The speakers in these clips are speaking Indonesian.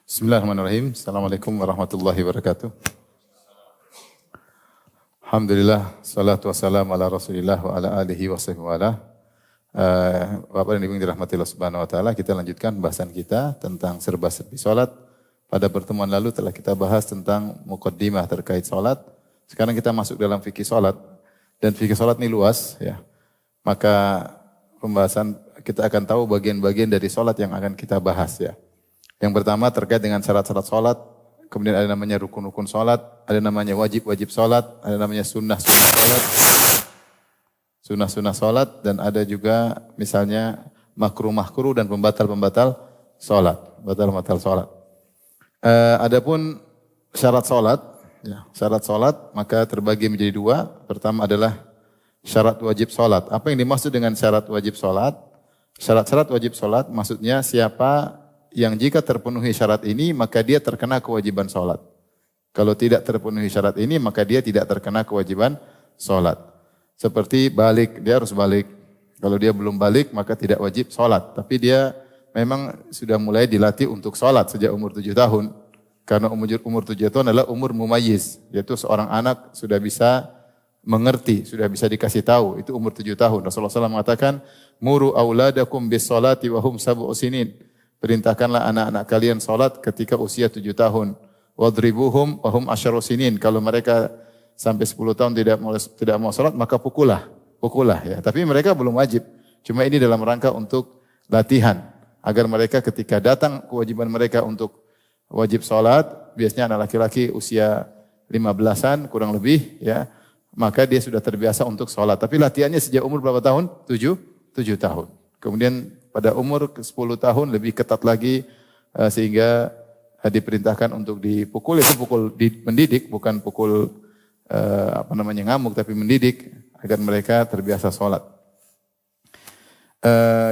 Bismillahirrahmanirrahim. Assalamualaikum warahmatullahi wabarakatuh. Alhamdulillah, salatu wassalamu ala rasulillah wa ala alihi wa sahbihi wa ala. Bapak dan Ibu yang dirahmati Allah Subhanahu wa taala, kita lanjutkan bahasan kita tentang serba-serbi salat. Pada pertemuan lalu telah kita bahas tentang muqaddimah terkait salat. Sekarang kita masuk dalam fikih salat, dan fikih salat ini luas ya. Maka pembahasan kita akan tahu bagian-bagian dari salat yang akan kita bahas ya. Yang pertama terkait dengan syarat-syarat salat, kemudian ada namanya rukun-rukun salat, ada namanya wajib-wajib salat, ada namanya sunnah-sunnah salat, sunnah-sunnah salat, dan ada juga misalnya makruh-makruh dan pembatal-pembatal salat, batal-batal salat. Adapun syarat salat, ya, syarat salat maka terbagi menjadi dua. Pertama adalah syarat wajib salat. Apa yang dimaksud dengan syarat wajib salat? Syarat-syarat wajib salat maksudnya siapa yang jika terpenuhi syarat ini maka dia terkena kewajiban salat. Kalau tidak terpenuhi syarat ini maka dia tidak terkena kewajiban salat. Seperti balik, dia harus balik. Kalau dia belum balik maka tidak wajib salat. Tapi dia memang sudah mulai dilatih untuk salat sejak umur 7 tahun. Karena umur 7 tahun adalah umur mumayyiz, yaitu seorang anak sudah bisa mengerti, sudah bisa dikasih tahu. Itu umur 7 tahun. Rasulullah SAW mengatakan, "Muru auladakum bis salati wa hum sab'u sinin." Perintahkanlah anak-anak kalian salat ketika usia 7 tahun. Wadribuhum wa hum asyaru sinin. Kalau mereka sampai 10 tahun tidak mau salat, maka pukullah ya. Tapi mereka belum wajib. Cuma ini dalam rangka untuk latihan agar mereka ketika datang kewajiban mereka untuk wajib salat, biasanya anak laki-laki usia 15-an kurang lebih ya, maka dia sudah terbiasa untuk salat. Tapi latihannya sejak umur berapa tahun? 7 tahun. Kemudian pada umur 10 tahun lebih ketat lagi sehingga diperintahkan untuk dipukul. Itu pukul mendidik, bukan pukul ngamuk, tapi mendidik agar mereka terbiasa sholat.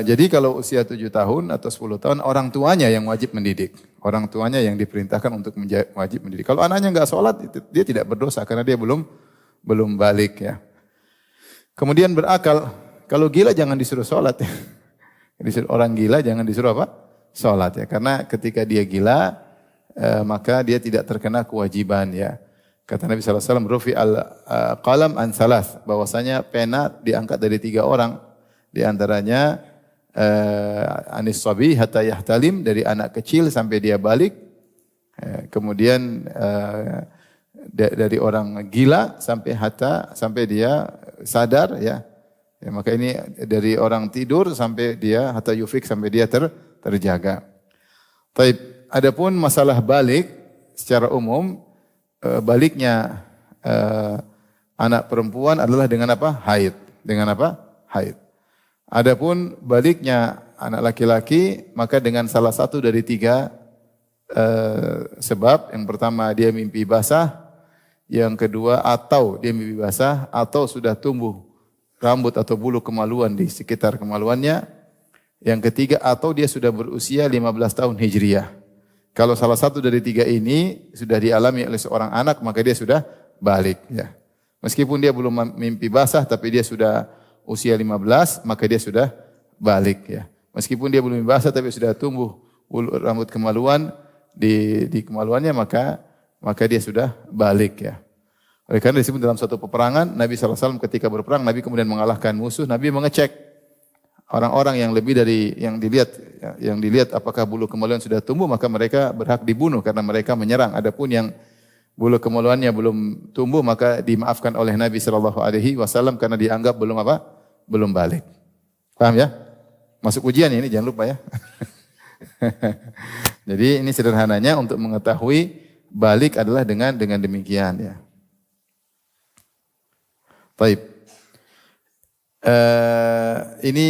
Jadi kalau usia 7 tahun atau 10 tahun orang tuanya yang wajib mendidik. Orang tuanya yang diperintahkan untuk wajib mendidik. Kalau anaknya enggak sholat dia tidak berdosa karena dia belum balik ya. Kemudian berakal. Kalau gila jangan disuruh sholat ya. Orang gila jangan disuruh apa? Sholat ya. Karena ketika dia gila, maka dia tidak terkena kewajiban ya. Kata Nabi SAW, Rufi al-qalam an salas. Bahwasanya pena diangkat dari 3 orang. Di antaranya, anis sabi hatta yahtalim, dari anak kecil sampai dia balik. Kemudian dari orang gila sampai dia sadar ya. Ya, maka ini dari orang tidur sampai dia hatta yufik, sampai dia terjaga. Taib. Adapun masalah balik secara umum, baliknya anak perempuan adalah dengan apa? Haid. Dengan apa? Haid. Adapun baliknya anak laki-laki maka dengan salah satu dari 3 sebab. Yang pertama dia mimpi basah, yang kedua atau dia mimpi basah atau sudah tumbuh rambut atau bulu kemaluan di sekitar kemaluannya. Yang ketiga, atau dia sudah berusia 15 tahun Hijriah. Kalau salah satu dari 3 ini sudah dialami oleh seorang anak, maka dia sudah balik. Ya. Meskipun dia belum mimpi basah, tapi dia sudah usia 15, maka dia sudah balik. Ya. Meskipun dia belum mimpi basah, tapi sudah tumbuh bulu rambut kemaluan di kemaluannya, maka dia sudah balik. Ya. Oleh karena disebut dalam suatu peperangan, Nabi SAW ketika berperang, Nabi kemudian mengalahkan musuh, Nabi mengecek orang-orang yang lebih dari yang dilihat apakah bulu kemaluan sudah tumbuh, maka mereka berhak dibunuh karena mereka menyerang. Adapun yang bulu kemaluannya belum tumbuh, maka dimaafkan oleh Nabi SAW karena dianggap belum balik. Paham ya? Masuk ujian ini, jangan lupa ya. Jadi ini sederhananya untuk mengetahui balik adalah dengan demikian ya. Baik. Ini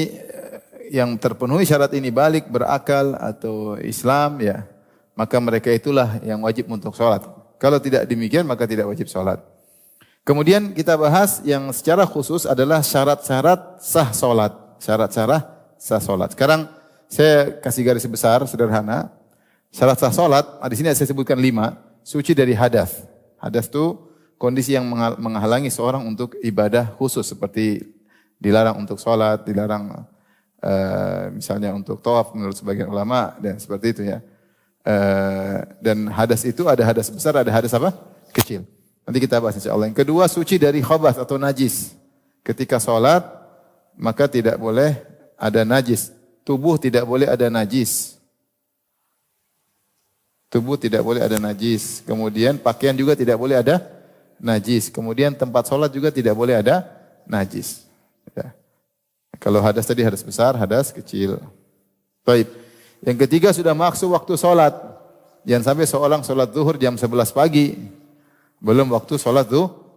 yang terpenuhi syarat ini balik, berakal atau Islam ya, maka mereka itulah yang wajib untuk sholat. Kalau tidak demikian maka tidak wajib sholat. Kemudian kita bahas yang secara khusus adalah syarat-syarat sah sholat. Syarat-syarat sah sholat. Sekarang saya kasih garis besar sederhana. Syarat sah sholat, di sini saya sebutkan 5. Suci dari hadas. Hadas itu kondisi yang menghalangi seorang untuk ibadah khusus, seperti dilarang untuk sholat, dilarang misalnya untuk tawaf menurut sebagian ulama dan seperti itu ya. Dan hadas itu ada hadas besar, ada hadas apa? Kecil. Nanti kita bahas insyaallah. Yang kedua, suci dari khabath atau najis. Ketika sholat, maka tidak boleh ada najis. Tubuh tidak boleh ada najis. Tubuh tidak boleh ada najis. Kemudian pakaian juga tidak boleh ada najis. Kemudian tempat sholat juga tidak boleh ada najis. Ya. Kalau hadas tadi hadas besar, hadas kecil. Baik. Yang ketiga sudah maksud waktu sholat. Jangan sampai seorang sholat zuhur jam 11 pagi. Belum waktu sholat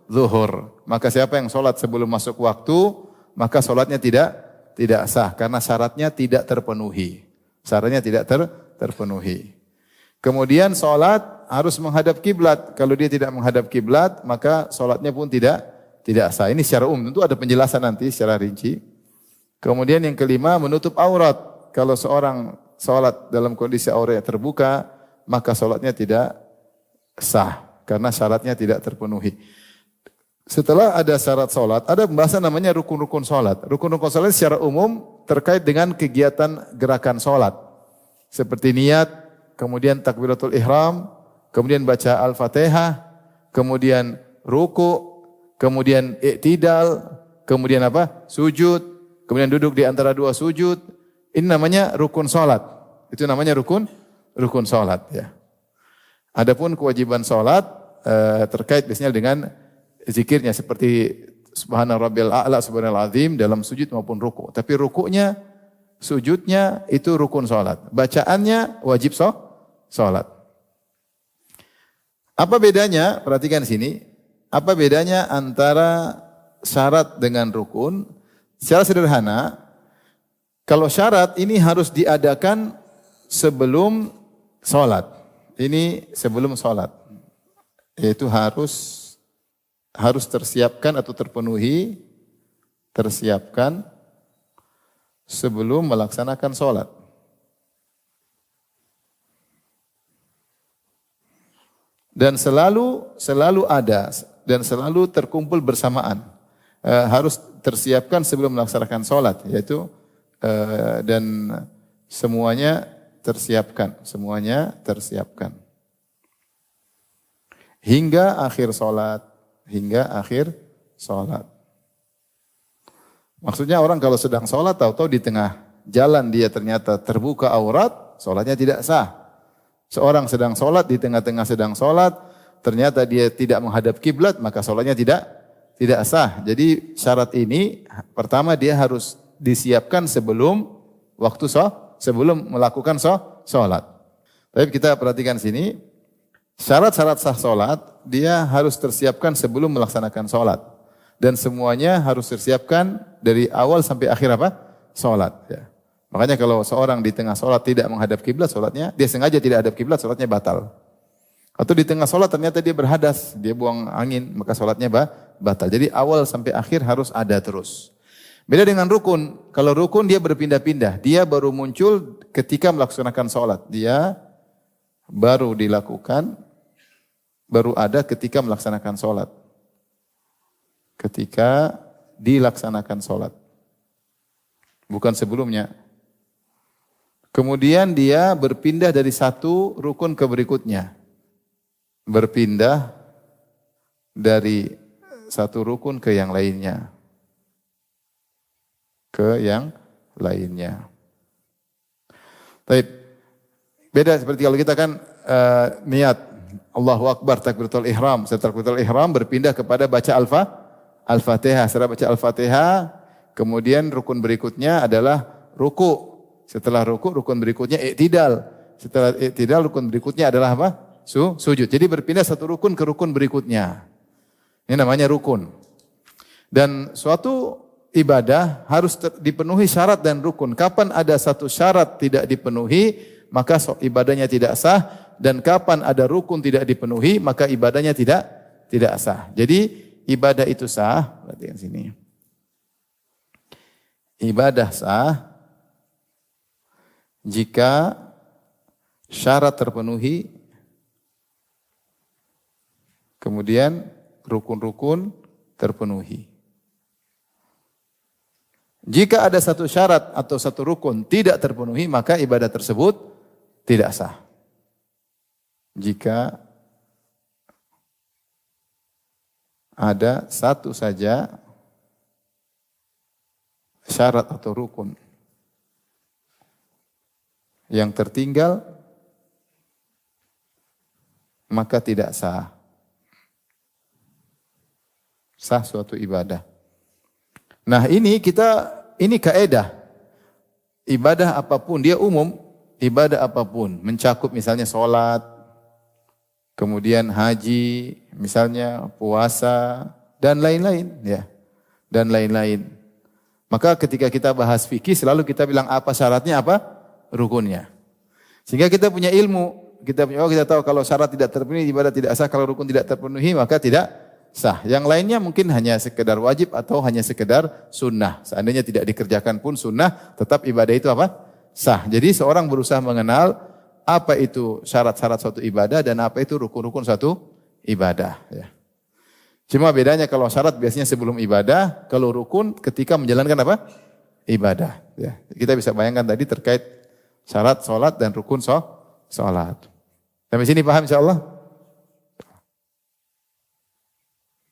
zuhur. Maka siapa yang sholat sebelum masuk waktu, maka sholatnya tidak sah. Karena syaratnya tidak terpenuhi. Syaratnya tidak terpenuhi. Kemudian sholat harus menghadap kiblat. Kalau dia tidak menghadap kiblat, maka sholatnya pun tidak sah. Ini secara umum, tentu ada penjelasan nanti secara rinci. Kemudian yang kelima, menutup aurat. Kalau seorang sholat dalam kondisi auratnya terbuka, maka sholatnya tidak sah. Karena syaratnya tidak terpenuhi. Setelah ada syarat sholat, ada pembahasan namanya rukun-rukun sholat. Rukun-rukun sholat secara umum terkait dengan kegiatan gerakan sholat. Seperti niat, kemudian takbiratul ihram, kemudian baca Al-Fatihah, kemudian ruku, kemudian i'tidal, kemudian apa? Sujud, kemudian duduk di antara dua sujud. Ini namanya rukun salat. Itu namanya rukun salat ya. Adapun kewajiban salat terkait biasanya dengan zikirnya seperti subhana rabbil a'la subhanal azim dalam sujud maupun ruku. Tapi rukunya, sujudnya itu rukun salat. Bacaannya wajib salat. Apa bedanya? Perhatikan sini. Apa bedanya antara syarat dengan rukun? Secara sederhana, kalau syarat ini harus diadakan sebelum salat. Ini sebelum salat. Yaitu harus tersiapkan atau terpenuhi, tersiapkan sebelum melaksanakan salat. Dan selalu ada dan selalu terkumpul bersamaan. Harus tersiapkan sebelum melaksanakan salat, yaitu dan semuanya tersiapkan, hingga akhir salat, Maksudnya orang kalau sedang salat tahu-tahu di tengah jalan dia ternyata terbuka aurat, salatnya tidak sah. Seorang sedang salat, di tengah-tengah sedang salat, ternyata dia tidak menghadap kiblat, maka salatnya tidak sah. Jadi syarat ini pertama dia harus disiapkan sebelum waktu sebelum melakukan salat. Tapi kita perhatikan sini, syarat-syarat sah salat dia harus tersiapkan sebelum melaksanakan salat. Dan semuanya harus tersiapkan dari awal sampai akhir apa? Salat ya. Makanya kalau seorang di tengah salat tidak menghadap kiblat, salatnya dia sengaja tidak hadap kiblat, salatnya batal. Atau di tengah salat ternyata dia berhadas, dia buang angin, maka salatnya batal. Jadi awal sampai akhir harus ada terus. Beda dengan rukun. Kalau rukun dia berpindah-pindah. Dia baru muncul ketika melaksanakan salat. Dia baru dilakukan, baru ada ketika melaksanakan salat. Ketika dilaksanakan salat. Bukan sebelumnya. Kemudian dia berpindah dari satu rukun ke berikutnya. Berpindah dari satu rukun ke yang lainnya. Baik. Beda seperti kalau kita kan niat Allahu Akbar takbiratul ihram. Setelah takbiratul ihram berpindah kepada baca Al-Fatihah. Setelah baca Al-Fatihah, kemudian rukun berikutnya adalah ruku. Setelah ruku, rukun berikutnya i'tidal. Setelah i'tidal, rukun berikutnya adalah apa? Sujud. Jadi berpindah satu rukun ke rukun berikutnya. Ini namanya rukun. Dan suatu ibadah harus dipenuhi syarat dan rukun. Kapan ada satu syarat tidak dipenuhi, maka ibadahnya tidak sah. Dan kapan ada rukun tidak dipenuhi, maka ibadahnya tidak sah. Jadi ibadah itu sah. Perhatikan sini. Ibadah sah jika syarat terpenuhi, kemudian rukun-rukun terpenuhi. Jika ada satu syarat atau satu rukun tidak terpenuhi, maka ibadah tersebut tidak sah. jika ada satu saja syarat atau rukun yang tertinggal, maka tidak sah. Sah suatu ibadah. Nah ini kaedah. Ibadah apapun, dia umum, ibadah apapun. Mencakup misalnya sholat, kemudian haji, misalnya puasa, dan lain-lain. Ya, dan lain-lain. Maka ketika kita bahas fikih, selalu kita bilang apa syaratnya, apa rukunnya. Sehingga kita punya ilmu. Kita tahu kalau syarat tidak terpenuhi, ibadah tidak sah. Kalau rukun tidak terpenuhi, maka tidak sah. Yang lainnya mungkin hanya sekedar wajib atau hanya sekedar sunnah. Seandainya tidak dikerjakan pun sunnah, tetap ibadah itu apa? Sah. Jadi seorang berusaha mengenal apa itu syarat-syarat suatu ibadah dan apa itu rukun-rukun suatu ibadah. Ya. Cuma bedanya kalau syarat biasanya sebelum ibadah, kalau rukun ketika menjalankan apa? Ibadah. Ya. Kita bisa bayangkan tadi terkait syarat sholat dan rukun sholat. Sampai sini paham insyaallah?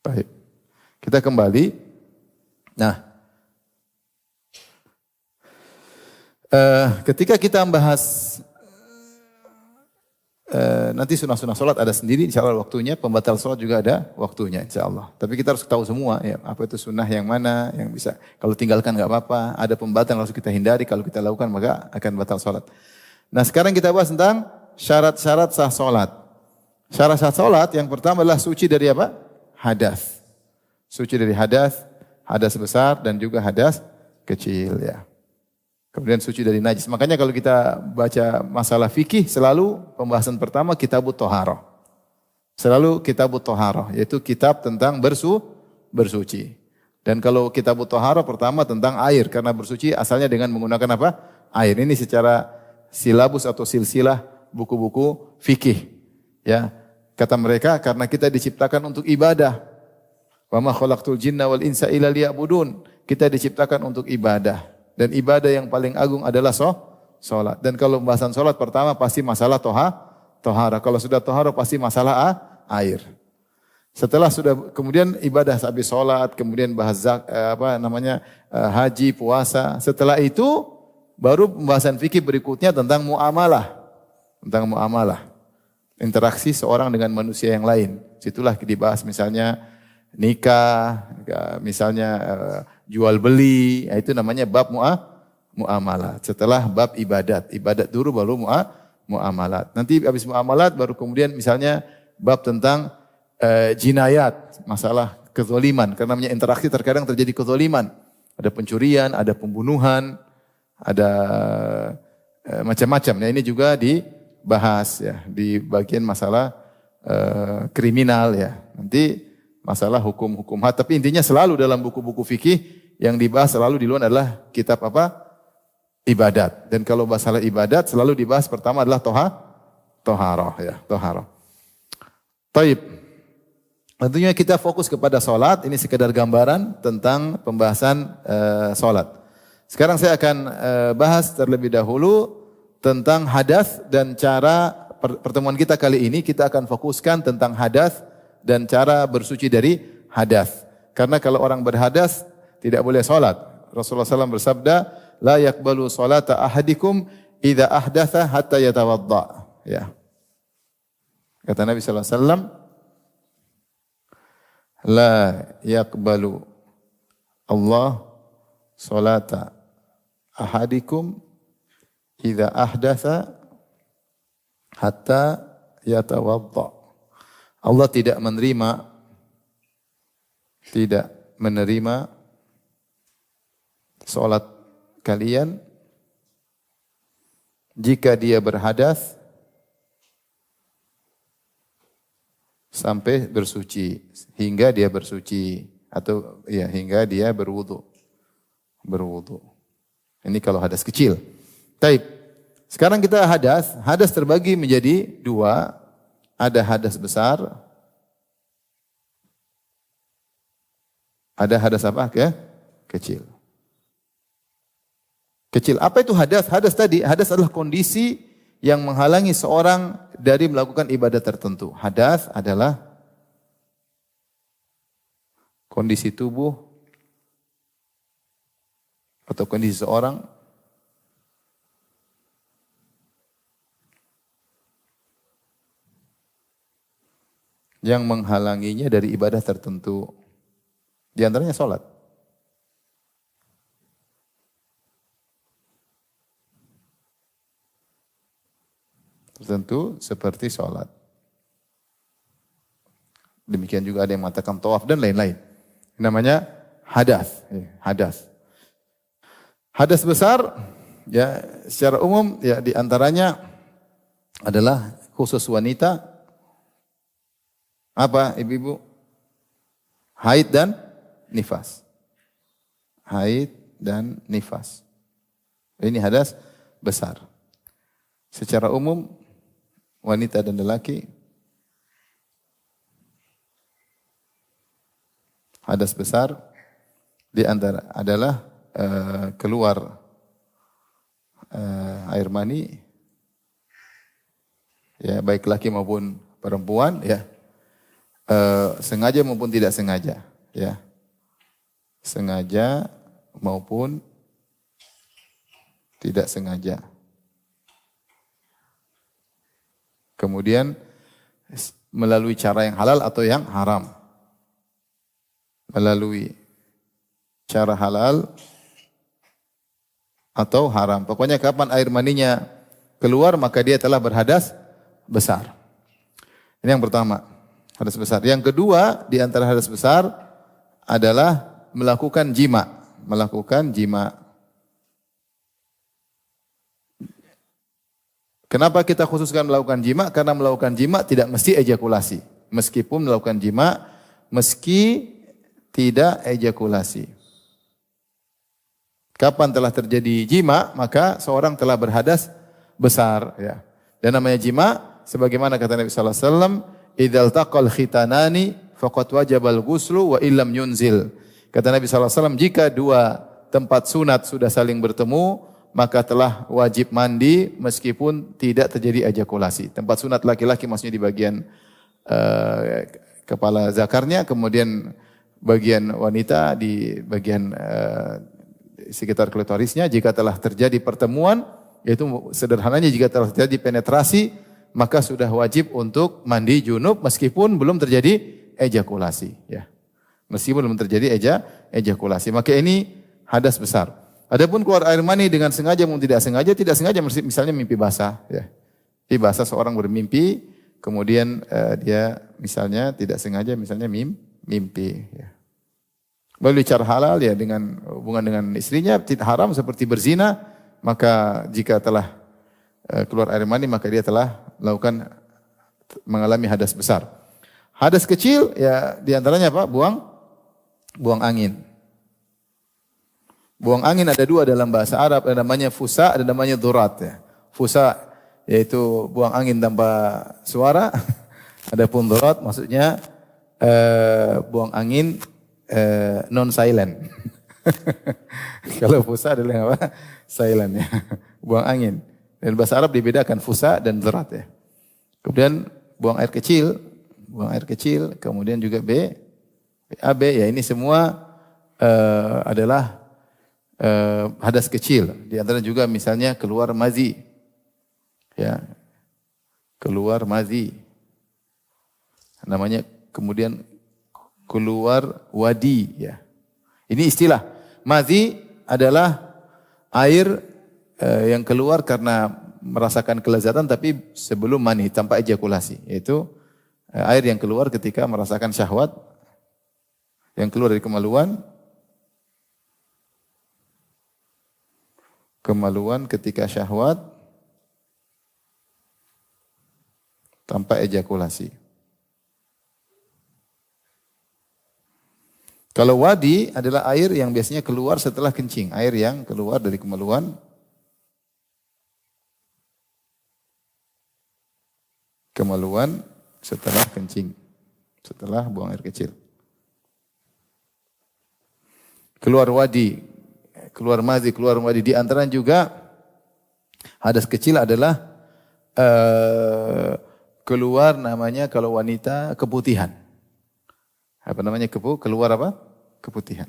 Baik. Kita kembali. Nah, ketika kita membahas nanti sunnah-sunnah sholat ada sendiri, insya Allah waktunya. Pembatal sholat juga ada waktunya, insya Allah. Tapi kita harus tahu semua, ya, apa itu sunnah yang mana yang bisa. Kalau tinggalkan nggak apa-apa. Ada pembatal yang harus kita hindari. Kalau kita lakukan maka akan batal sholat. Nah, sekarang kita bahas tentang syarat-syarat sah sholat. Syarat-syarat sholat yang pertama adalah suci dari apa? Hadas. Suci dari hadas, hadas besar dan juga hadas kecil ya. Kemudian suci dari najis. Makanya kalau kita baca masalah fikih selalu pembahasan pertama kitabut thaharah. Selalu kitabut thaharah yaitu kitab tentang bersuci. Dan kalau kitabut thaharah pertama tentang air karena bersuci asalnya dengan menggunakan apa? Air. Ini secara silabus atau silsilah buku-buku fikih ya. Kata mereka karena kita diciptakan untuk ibadah. Wa ma khalaqtul jinna wal insa illa liya'budun. Kita diciptakan untuk ibadah dan ibadah yang paling agung adalah salat. Dan kalau pembahasan salat pertama pasti masalah tohara. Kalau sudah tohara pasti masalah air. Setelah sudah kemudian ibadah habis salat, kemudian bahas haji, puasa. Setelah itu baru pembahasan fikih berikutnya tentang muamalah. Tentang muamalah. Interaksi seorang dengan manusia yang lain. Situlah dibahas misalnya nikah, misalnya jual beli, itu namanya bab muamalat. Setelah bab ibadat, ibadat dulu baru muamalat. Nanti habis muamalat baru kemudian misalnya bab tentang jinayat, masalah kezaliman. Karena namanya interaksi terkadang terjadi kezaliman. Ada pencurian, ada pembunuhan, ada macam-macam. Nah ini juga dibahas ya di bagian masalah kriminal ya. Nanti masalah hukum-hukum had. Tapi intinya selalu dalam buku-buku fikih yang dibahas selalu di luar adalah kitab apa? Ibadat. Dan kalau masalah ibadat selalu dibahas pertama adalah toharoh ya, toharoh. Taib. Tentunya kita fokus kepada solat. Ini sekedar gambaran tentang pembahasan solat. Sekarang saya akan bahas terlebih dahulu tentang hadas dan cara pertemuan kita kali ini kita akan fokuskan tentang hadas dan cara bersuci dari hadas. Karena kalau orang berhadas tidak boleh solat. Rasulullah SAW bersabda, la yakbalu salata ahadikum idza ahdatha hatta yatawadda. Ya. Kata Nabi SAW, la yakbalu Allah salata ahadikum idza ahdatha hatta yatawadda. Allah tidak menerima salat kalian jika dia berhadas sampai bersuci, hingga dia bersuci atau ya hingga dia berwudu. Ini kalau hadas kecil. Taib. Sekarang kita hadas terbagi menjadi dua. Ada hadas besar. Ada hadas apa? Kecil. Kecil. Apa itu hadas? Hadas adalah kondisi yang menghalangi seorang dari melakukan ibadah tertentu. Hadas adalah kondisi tubuh atau kondisi seseorang yang menghalanginya dari ibadah tertentu. Di antaranya salat. Tertentu seperti salat. Demikian juga ada yang mengatakan tawaf dan lain-lain. Namanya hadas, hadas. Hadas besar ya secara umum ya di antaranya adalah khusus wanita apa ibu-ibu? Haid dan nifas. Haid dan nifas. Ini hadas besar. Secara umum wanita dan lelaki hadas besar di antara adalah keluar air mani ya baik laki maupun perempuan ya sengaja maupun tidak sengaja ya sengaja maupun tidak sengaja. Kemudian melalui cara yang halal atau yang haram. Melalui cara halal atau haram. Pokoknya kapan air maninya keluar maka dia telah berhadas besar. Ini yang pertama, hadas besar. Yang kedua di antara hadas besar adalah melakukan jima. Melakukan jima. Kenapa kita khususkan melakukan jima? Karena melakukan jima tidak mesti ejakulasi. Meskipun melakukan jima, meski tidak ejakulasi. Kapan telah terjadi jima, maka seorang telah berhadas besar. Ya. Dan namanya jima, sebagaimana kata Nabi sallallahu alaihi wasallam, "Idzal taqal khitanani faqad wajabal ghuslu wa illam yunzil." Kata Nabi sallallahu alaihi wasallam, jika dua tempat sunat sudah saling bertemu, maka telah wajib mandi meskipun tidak terjadi ejakulasi. Tempat sunat laki-laki maksudnya di bagian kepala zakarnya, kemudian bagian wanita di bagian sekitar klitorisnya. Jika telah terjadi pertemuan, yaitu sederhananya jika telah terjadi penetrasi, maka sudah wajib untuk mandi junub meskipun belum terjadi ejakulasi. Ya. Meskipun belum terjadi ejakulasi. Maka ini hadas besar. Adapun keluar air mani dengan sengaja maupun tidak sengaja misalnya mimpi basah. Ya. Mimpi basah seorang bermimpi, kemudian dia misalnya tidak sengaja misalnya mimpi. Ya. Melalui cara halal ya dengan hubungan dengan istrinya tidak haram seperti berzina, maka jika telah keluar air mani maka dia telah mengalami hadas besar. Hadas kecil ya diantaranya apa? Buang angin. Buang angin ada dua dalam bahasa Arab, ada namanya fusa, ada namanya dhurat. Ya. Fusa yaitu buang angin tanpa suara, adapun dhurat maksudnya buang angin non silent. Kalau fusa adalah apa? Silent ya. Buang angin. Dan bahasa Arab dibedakan fusa dan dhurat ya. Kemudian buang air kecil, kemudian juga BAB ya ini semua adalah hadas kecil. Di antara juga misalnya keluar mazi. Ya. Keluar mazi. Namanya kemudian keluar wadi ya. Ini istilah. Mazi adalah air yang keluar karena merasakan kelezatan tapi sebelum mani tanpa ejakulasi. Yaitu air yang keluar ketika merasakan syahwat yang keluar dari kemaluan ketika syahwat tanpa ejakulasi. Kalau wadi adalah air yang biasanya keluar setelah kencing, air yang keluar dari kemaluan setelah kencing, setelah buang air kecil. Keluar wadi, keluar mazi, keluar wadi. Di antara juga hadas kecil adalah keluar namanya kalau wanita keputihan. Apa namanya keluar apa? Keputihan.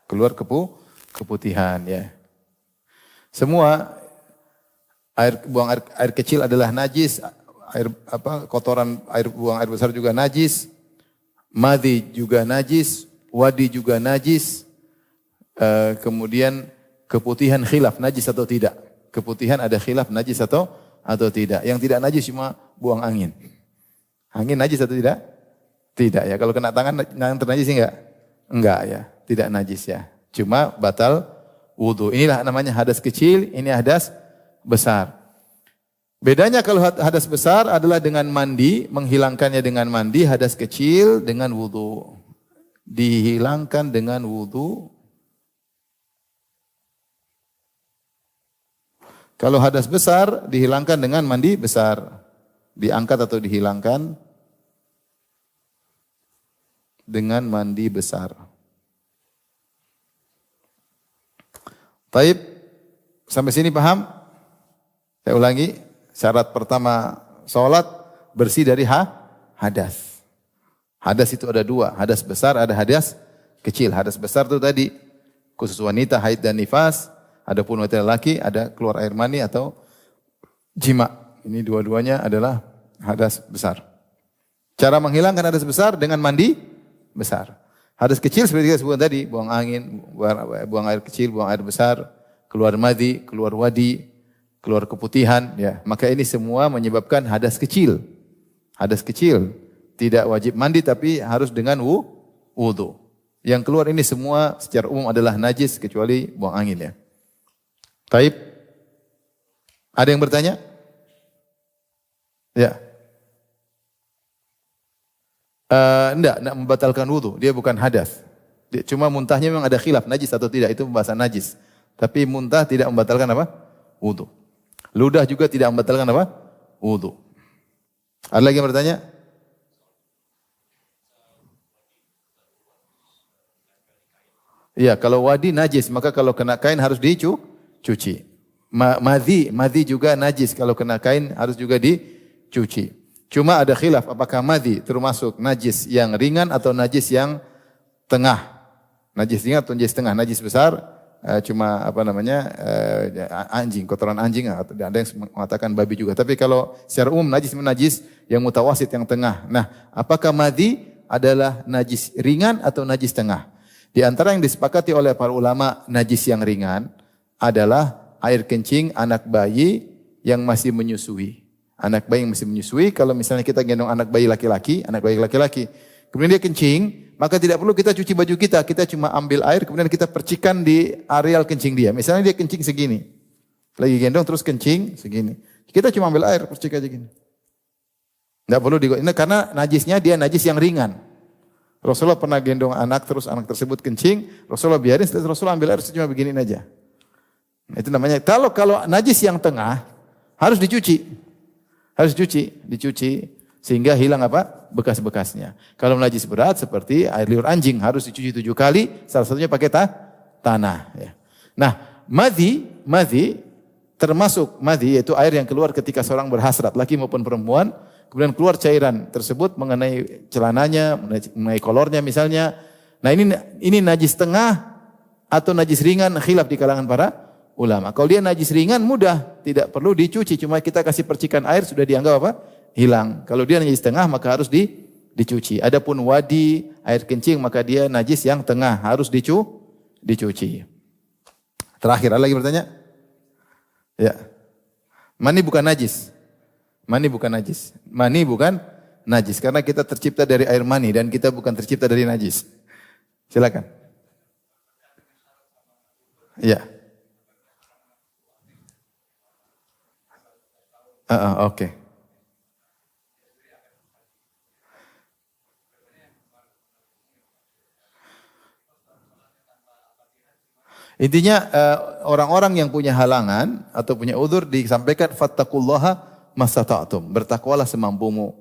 Keluar keputihan ya. Semua air kecil adalah najis, buang air besar juga najis, madhi juga najis, wadi juga najis, kemudian keputihan khilaf najis atau tidak. Keputihan ada khilaf najis atau tidak. Yang tidak najis cuma buang angin. Angin najis atau tidak? Tidak ya. Kalau kena tangan ternajis enggak? Enggak ya. Tidak najis ya. Cuma batal wudu. Inilah namanya hadas kecil, ini hadas besar. Bedanya kalau hadas besar adalah dengan mandi, menghilangkannya dengan mandi, hadas kecil dengan wudu. Dihilangkan dengan wudu. Kalau hadas besar dihilangkan dengan mandi besar. Diangkat atau dihilangkan dengan mandi besar. Taib, sampai sini paham? Saya ulangi, syarat pertama sholat bersih dari hadas. Hadas itu ada dua, hadas besar ada hadas kecil. Hadas besar itu tadi khusus wanita, haid dan nifas. Adapun wanita lelaki ada keluar air mani atau jima. Ini dua-duanya adalah hadas besar. Cara menghilangkan hadas besar dengan mandi besar. Hadas kecil seperti kita sebutkan tadi, buang angin, buang air kecil, buang air besar, keluar madhi, keluar wadi, keluar keputihan, ya. Maka ini semua menyebabkan hadas kecil. Hadas kecil tidak wajib mandi tapi harus dengan wudu. Yang keluar ini semua secara umum adalah najis kecuali buang angin ya. Taib. Ada yang bertanya? Ya. Enggak membatalkan wudu. Dia bukan hadas. Cuma muntahnya memang ada khilaf najis atau tidak, itu pembahasan najis. Tapi muntah tidak membatalkan apa? Wudu. Ludah juga tidak membatalkan apa? Wudu. Ada lagi yang bertanya? Iya, kalau wadi najis, maka kalau kena kain harus dicuci. Madhi juga najis, kalau kena kain harus juga dicuci. Cuma ada khilaf apakah madhi termasuk najis yang ringan atau najis yang tengah. Najis ringan atau najis tengah. Najis besar cuma anjing, kotoran anjing, ada yang mengatakan babi juga. Tapi kalau secara umum najis yang mutawasid, yang tengah. Nah, apakah madhi adalah najis ringan atau najis tengah? Di antara yang disepakati oleh para ulama najis yang ringan adalah air kencing anak bayi yang masih menyusui. Anak bayi yang masih menyusui, kalau misalnya kita gendong anak bayi laki-laki, kemudian dia kencing, maka tidak perlu kita cuci baju kita cuma ambil air, kemudian kita percikan di areal kencing dia. Misalnya dia kencing segini, lagi gendong terus kencing segini, kita cuma ambil air, percik aja gini. Tidak perlu karena najisnya dia najis yang ringan. Rasulullah pernah gendong anak, terus anak tersebut kencing, Rasulullah biarin, setelah Rasulullah ambil air cuma begini aja. Itu namanya, kalau najis yang tengah, harus dicuci. Harus dicuci sehingga hilang apa? Bekas-bekasnya. Kalau najis berat seperti air liur anjing harus dicuci 7 kali, salah satunya pakai tanah. Ya. Nah, madhi termasuk madhi yaitu air yang keluar ketika seorang berhasrat, laki maupun perempuan, kemudian keluar cairan tersebut mengenai celananya, mengenai kolornya misalnya. Nah ini najis tengah atau najis ringan, khilaf di kalangan para ulama. Kalau dia najis ringan mudah, tidak perlu dicuci, cuma kita kasih percikan air sudah dianggap apa? Hilang. Kalau dia najis tengah maka harus dicuci. Adapun wadi, air kencing, maka dia najis yang tengah, harus dicuci. Terakhir, ada lagi bertanya? Ya. Mani bukan najis. Mani bukan najis karena kita tercipta dari air mani dan kita bukan tercipta dari najis. Silakan. Ya. Oke. Intinya orang-orang yang punya halangan atau punya udzur disampaikan fattaqullaha mastata'tum. Bertakwalah semampumu.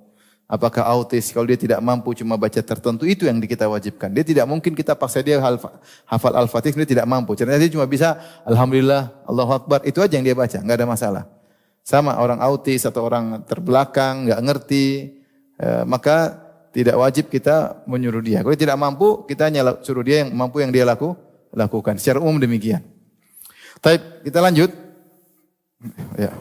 Apakah autis, kalau dia tidak mampu cuma baca tertentu, itu yang kita wajibkan. Dia tidak mungkin kita paksa dia hafal Al-Fatihah, dia tidak mampu. Ternyata dia cuma bisa Alhamdulillah, Allahu Akbar, itu aja yang dia baca, enggak ada masalah. Sama orang autis atau orang terbelakang, nggak ngerti, maka tidak wajib kita menyuruh dia. Kalau tidak mampu, kita hanya suruh dia yang mampu yang dia lakukan. Secara umum demikian. Baik, kita lanjut. Ya.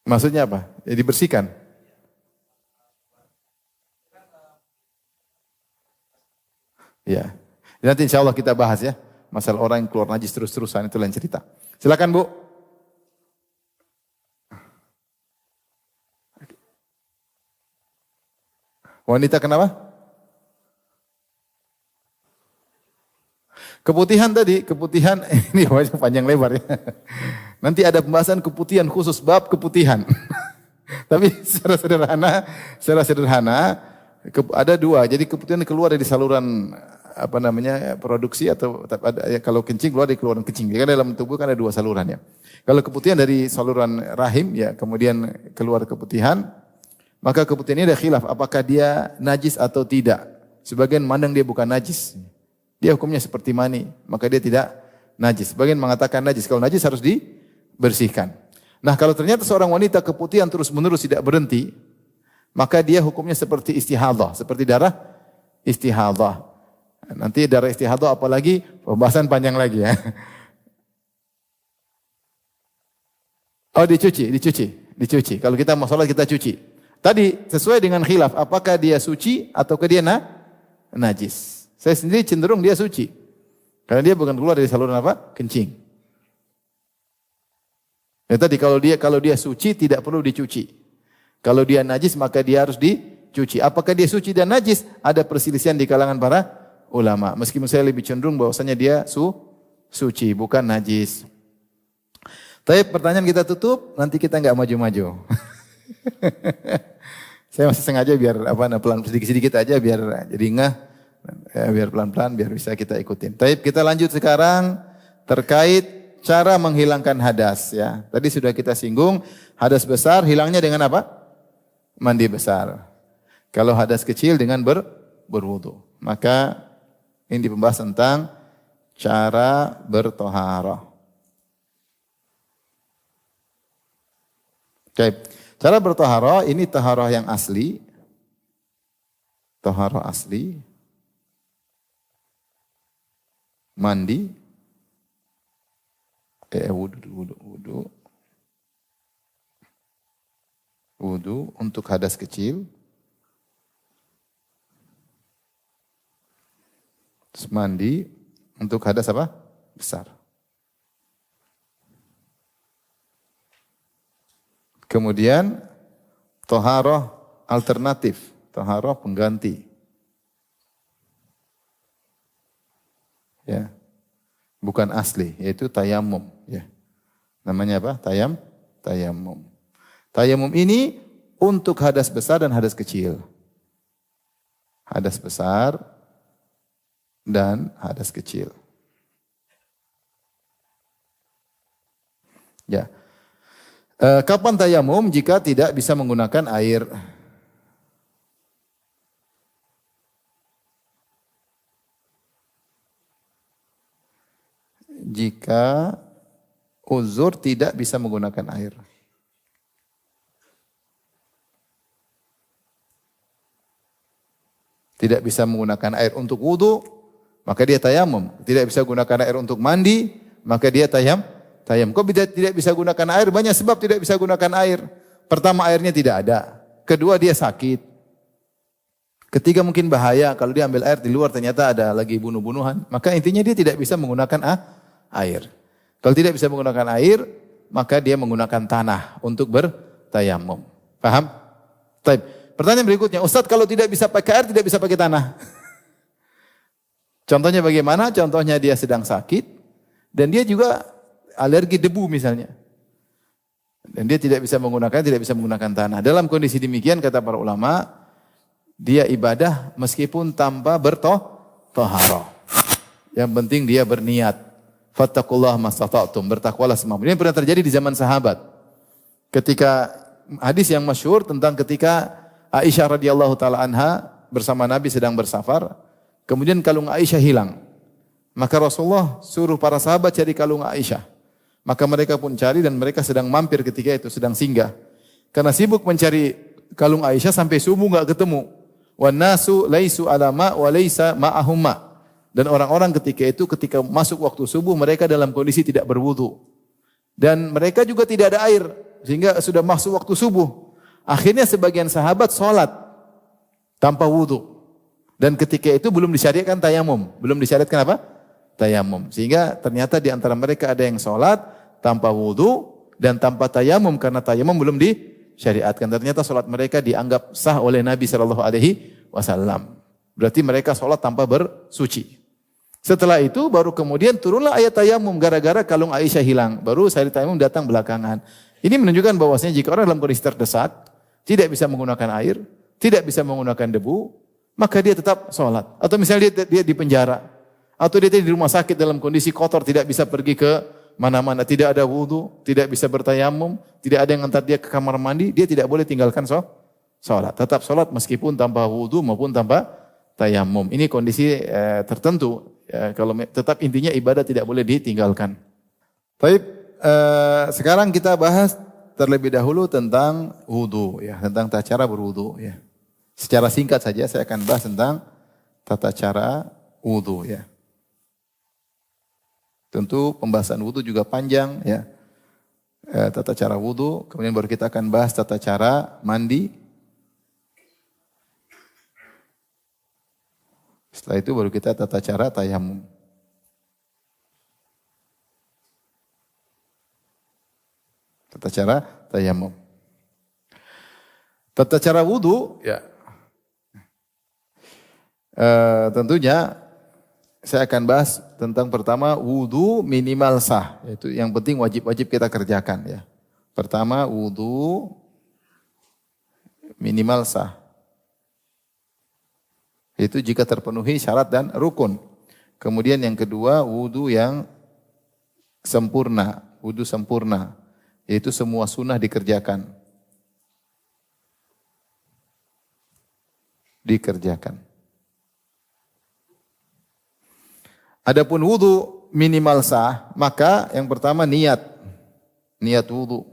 Maksudnya apa? Ya, dibersihkan. Ya. Nanti insya Allah kita bahas ya. Masalah orang yang keluar najis terus-terusan itu lain cerita. Silakan Bu. Wanita kenapa? Keputihan tadi, keputihan ini panjang lebar ya. Nanti ada pembahasan keputihan khusus bab keputihan. Tapi secara sederhana ada dua. Jadi keputihan keluar dari saluran apa namanya produksi atau ada, ya, kalau kencing keluar dari keluaran kencing. Jadi kan dalam tubuh kan ada dua saluran ya. Kalau keputihan dari saluran rahim ya kemudian keluar keputihan, maka keputihan ini ada khilaf apakah dia najis atau tidak. Sebagian mandang dia bukan najis. Dia hukumnya seperti mani, maka dia tidak najis. Sebagian mengatakan najis. Kalau najis harus dibersihkan. Nah, kalau ternyata seorang wanita keputihan terus-menerus tidak berhenti, maka dia hukumnya seperti istihadah, seperti darah istihadah. Nanti darah istihadah apalagi pembahasan panjang lagi ya. Oh, dicuci. Kalau kita mau sholat kita cuci. Tadi sesuai dengan khilaf, apakah dia suci atau dia najis? Saya sendiri cenderung dia suci. Karena dia bukan keluar dari saluran apa? Kencing. Ya tadi kalau dia suci tidak perlu dicuci. Kalau dia najis maka dia harus dicuci. Apakah dia suci dan najis? Ada perselisihan di kalangan para ulama. Meskipun saya lebih cenderung bahwasanya dia suci bukan najis. Tapi pertanyaan kita tutup, nanti kita enggak maju-maju. Saya masih sengaja biar pelan sedikit-sedikit aja biar jadi ngeh. Ya, biar pelan-pelan, biar bisa kita ikutin. Tapi kita lanjut sekarang terkait cara menghilangkan hadas. Ya, tadi sudah kita singgung hadas besar hilangnya dengan apa? Mandi besar. Kalau hadas kecil dengan berwudu. Maka ini dibahas tentang cara bertoharah. Oke, cara bertoharah ini taharah yang asli. Taharah asli. Mandi, wudu untuk hadas kecil, terus mandi untuk hadas apa? Besar. Kemudian toharoh alternatif, toharoh pengganti. Ya, bukan asli, yaitu tayamum. Ya, namanya apa? Tayamum. Tayamum ini untuk hadas besar dan hadas kecil. Hadas besar dan hadas kecil. Ya, kapan tayamum jika tidak bisa menggunakan air? Jika uzur tidak bisa menggunakan air. Tidak bisa menggunakan air untuk wudu, maka dia tayamum. Tidak bisa gunakan air untuk mandi, maka dia tayamum. Kok tidak bisa gunakan air? Banyak sebab tidak bisa gunakan air. Pertama, airnya tidak ada. Kedua, dia sakit. Ketiga, mungkin bahaya. Kalau dia ambil air di luar ternyata ada lagi bunuh-bunuhan. Maka intinya dia tidak bisa menggunakan air. Kalau tidak bisa menggunakan air, maka dia menggunakan tanah untuk bertayamum. Paham? Baik. Pertanyaan berikutnya, Ustaz kalau tidak bisa pakai air, tidak bisa pakai tanah. Contohnya bagaimana? Contohnya dia sedang sakit dan dia juga alergi debu misalnya. Dan dia tidak bisa menggunakan tanah. Dalam kondisi demikian kata para ulama, dia ibadah meskipun tanpa bertoharah. Yang penting dia berniat. Fattaqullaha mastata'tum, bertakwalah semampu. Ini pernah terjadi di zaman sahabat. Ketika hadis yang masyhur tentang ketika Aisyah radhiyallahu taala anha bersama Nabi sedang bersafar, kemudian kalung Aisyah hilang. Maka Rasulullah suruh para sahabat cari kalung Aisyah. Maka mereka pun cari dan mereka sedang mampir ketika itu, sedang singgah. Karena sibuk mencari kalung Aisyah sampai subuh enggak ketemu. Wan nasu laisu ala ma wa laisa ma'ahum ma. Dan orang-orang ketika itu ketika masuk waktu subuh mereka dalam kondisi tidak berwudu. Dan mereka juga tidak ada air sehingga sudah masuk waktu subuh. Akhirnya sebagian sahabat salat tanpa wudu. Dan ketika itu belum disyariatkan tayamum. Belum disyariatkan apa? Tayamum. Sehingga ternyata di antara mereka ada yang salat tanpa wudu dan tanpa tayamum karena tayamum belum disyariatkan. Ternyata salat mereka dianggap sah oleh Nabi sallallahu alaihi wasallam. Berarti mereka salat tanpa bersuci. Setelah itu baru kemudian turunlah ayat tayamum gara-gara kalung Aisyah hilang. Baru sayur tayamum datang belakangan. Ini menunjukkan bahwasanya jika orang dalam kondisi terdesak, tidak bisa menggunakan air, tidak bisa menggunakan debu, maka dia tetap salat. Atau misalnya dia di penjara, atau dia di rumah sakit dalam kondisi kotor, tidak bisa pergi ke mana-mana, tidak ada wudu, tidak bisa bertayamum, tidak ada yang antar dia ke kamar mandi, dia tidak boleh tinggalkan salat. Tetap salat meskipun tanpa wudu maupun tanpa tayamum. Ini kondisi tertentu. Kalau tetap intinya ibadah tidak boleh ditinggalkan. Baik, sekarang kita bahas terlebih dahulu tentang wudu, ya, tentang tata cara berwudu. Ya. Secara singkat saja saya akan bahas tentang tata cara wudu. Ya. Tentu pembahasan wudu juga panjang, ya. Tata cara wudu, kemudian baru kita akan bahas tata cara mandi. Setelah itu baru kita tata cara tayamum. Tata cara tayamum. Tata cara wudu, ya. Tentunya saya akan bahas tentang pertama wudu minimal sah, yaitu yang penting wajib-wajib kita kerjakan, ya. Pertama wudu minimal sah. Itu jika terpenuhi syarat dan rukun. Kemudian yang kedua wudu yang sempurna, wudu sempurna, yaitu semua sunnah dikerjakan. Adapun wudu minimal sah, maka yang pertama niat wudu.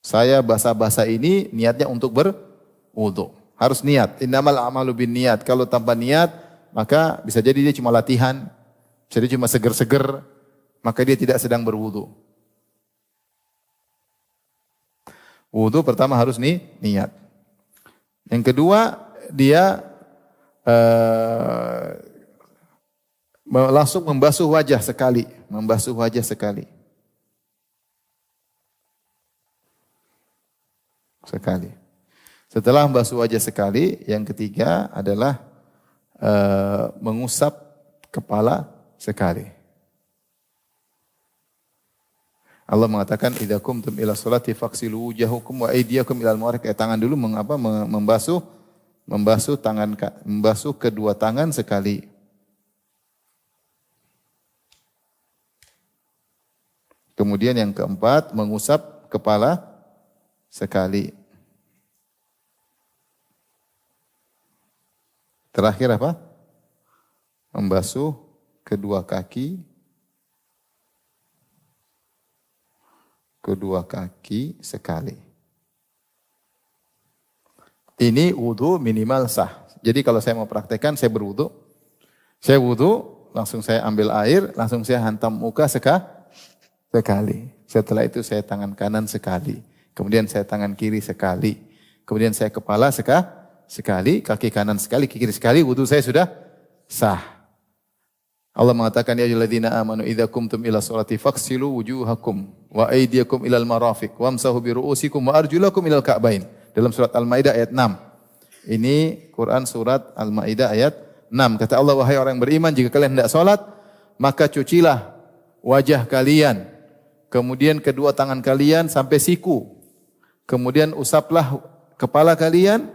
Saya basa-basa ini niatnya untuk berwudu. Harus niat. Innamal a'malu binniyat. Kalau tanpa niat, maka bisa jadi dia cuma latihan, bisa jadi cuma seger-seger, maka dia tidak sedang berwudu. Wudu pertama harus niat. Yang kedua, dia langsung membasuh wajah sekali. Setelah membasuh wajah sekali, yang ketiga adalah mengusap kepala sekali. Allah mengatakan idza qumtum ila sholati faghsilu wujuhakum wa aydiyakum ilal marafiq. Tangan dulu membasuh kedua tangan sekali. Kemudian yang keempat mengusap kepala sekali. Terakhir apa? Membasuh kedua kaki sekali. Ini wudu minimal sah. Jadi kalau saya mau praktekkan, saya wudu, langsung saya ambil air, langsung saya hantam muka sekali. Setelah itu saya tangan kanan sekali. Kemudian saya tangan kiri sekali. Kemudian saya kepala sekali, kaki kanan sekali, kaki kiri sekali, wudu saya sudah sah. Allah mengatakan ya ayyuhalladzina amanu idza qumtum ila sholati faghsilu wujuhakum wa aydiyakum ilal marafiq wamsahu bi ru'usikum wa arjulakum ilal ka'bain. Dalam surat Al-Maidah ayat 6. Ini Quran surat Al-Maidah ayat 6. Kata Allah, wahai orang yang beriman, jika kalian hendak salat, maka cucilah wajah kalian, kemudian kedua tangan kalian sampai siku. Kemudian usaplah kepala kalian,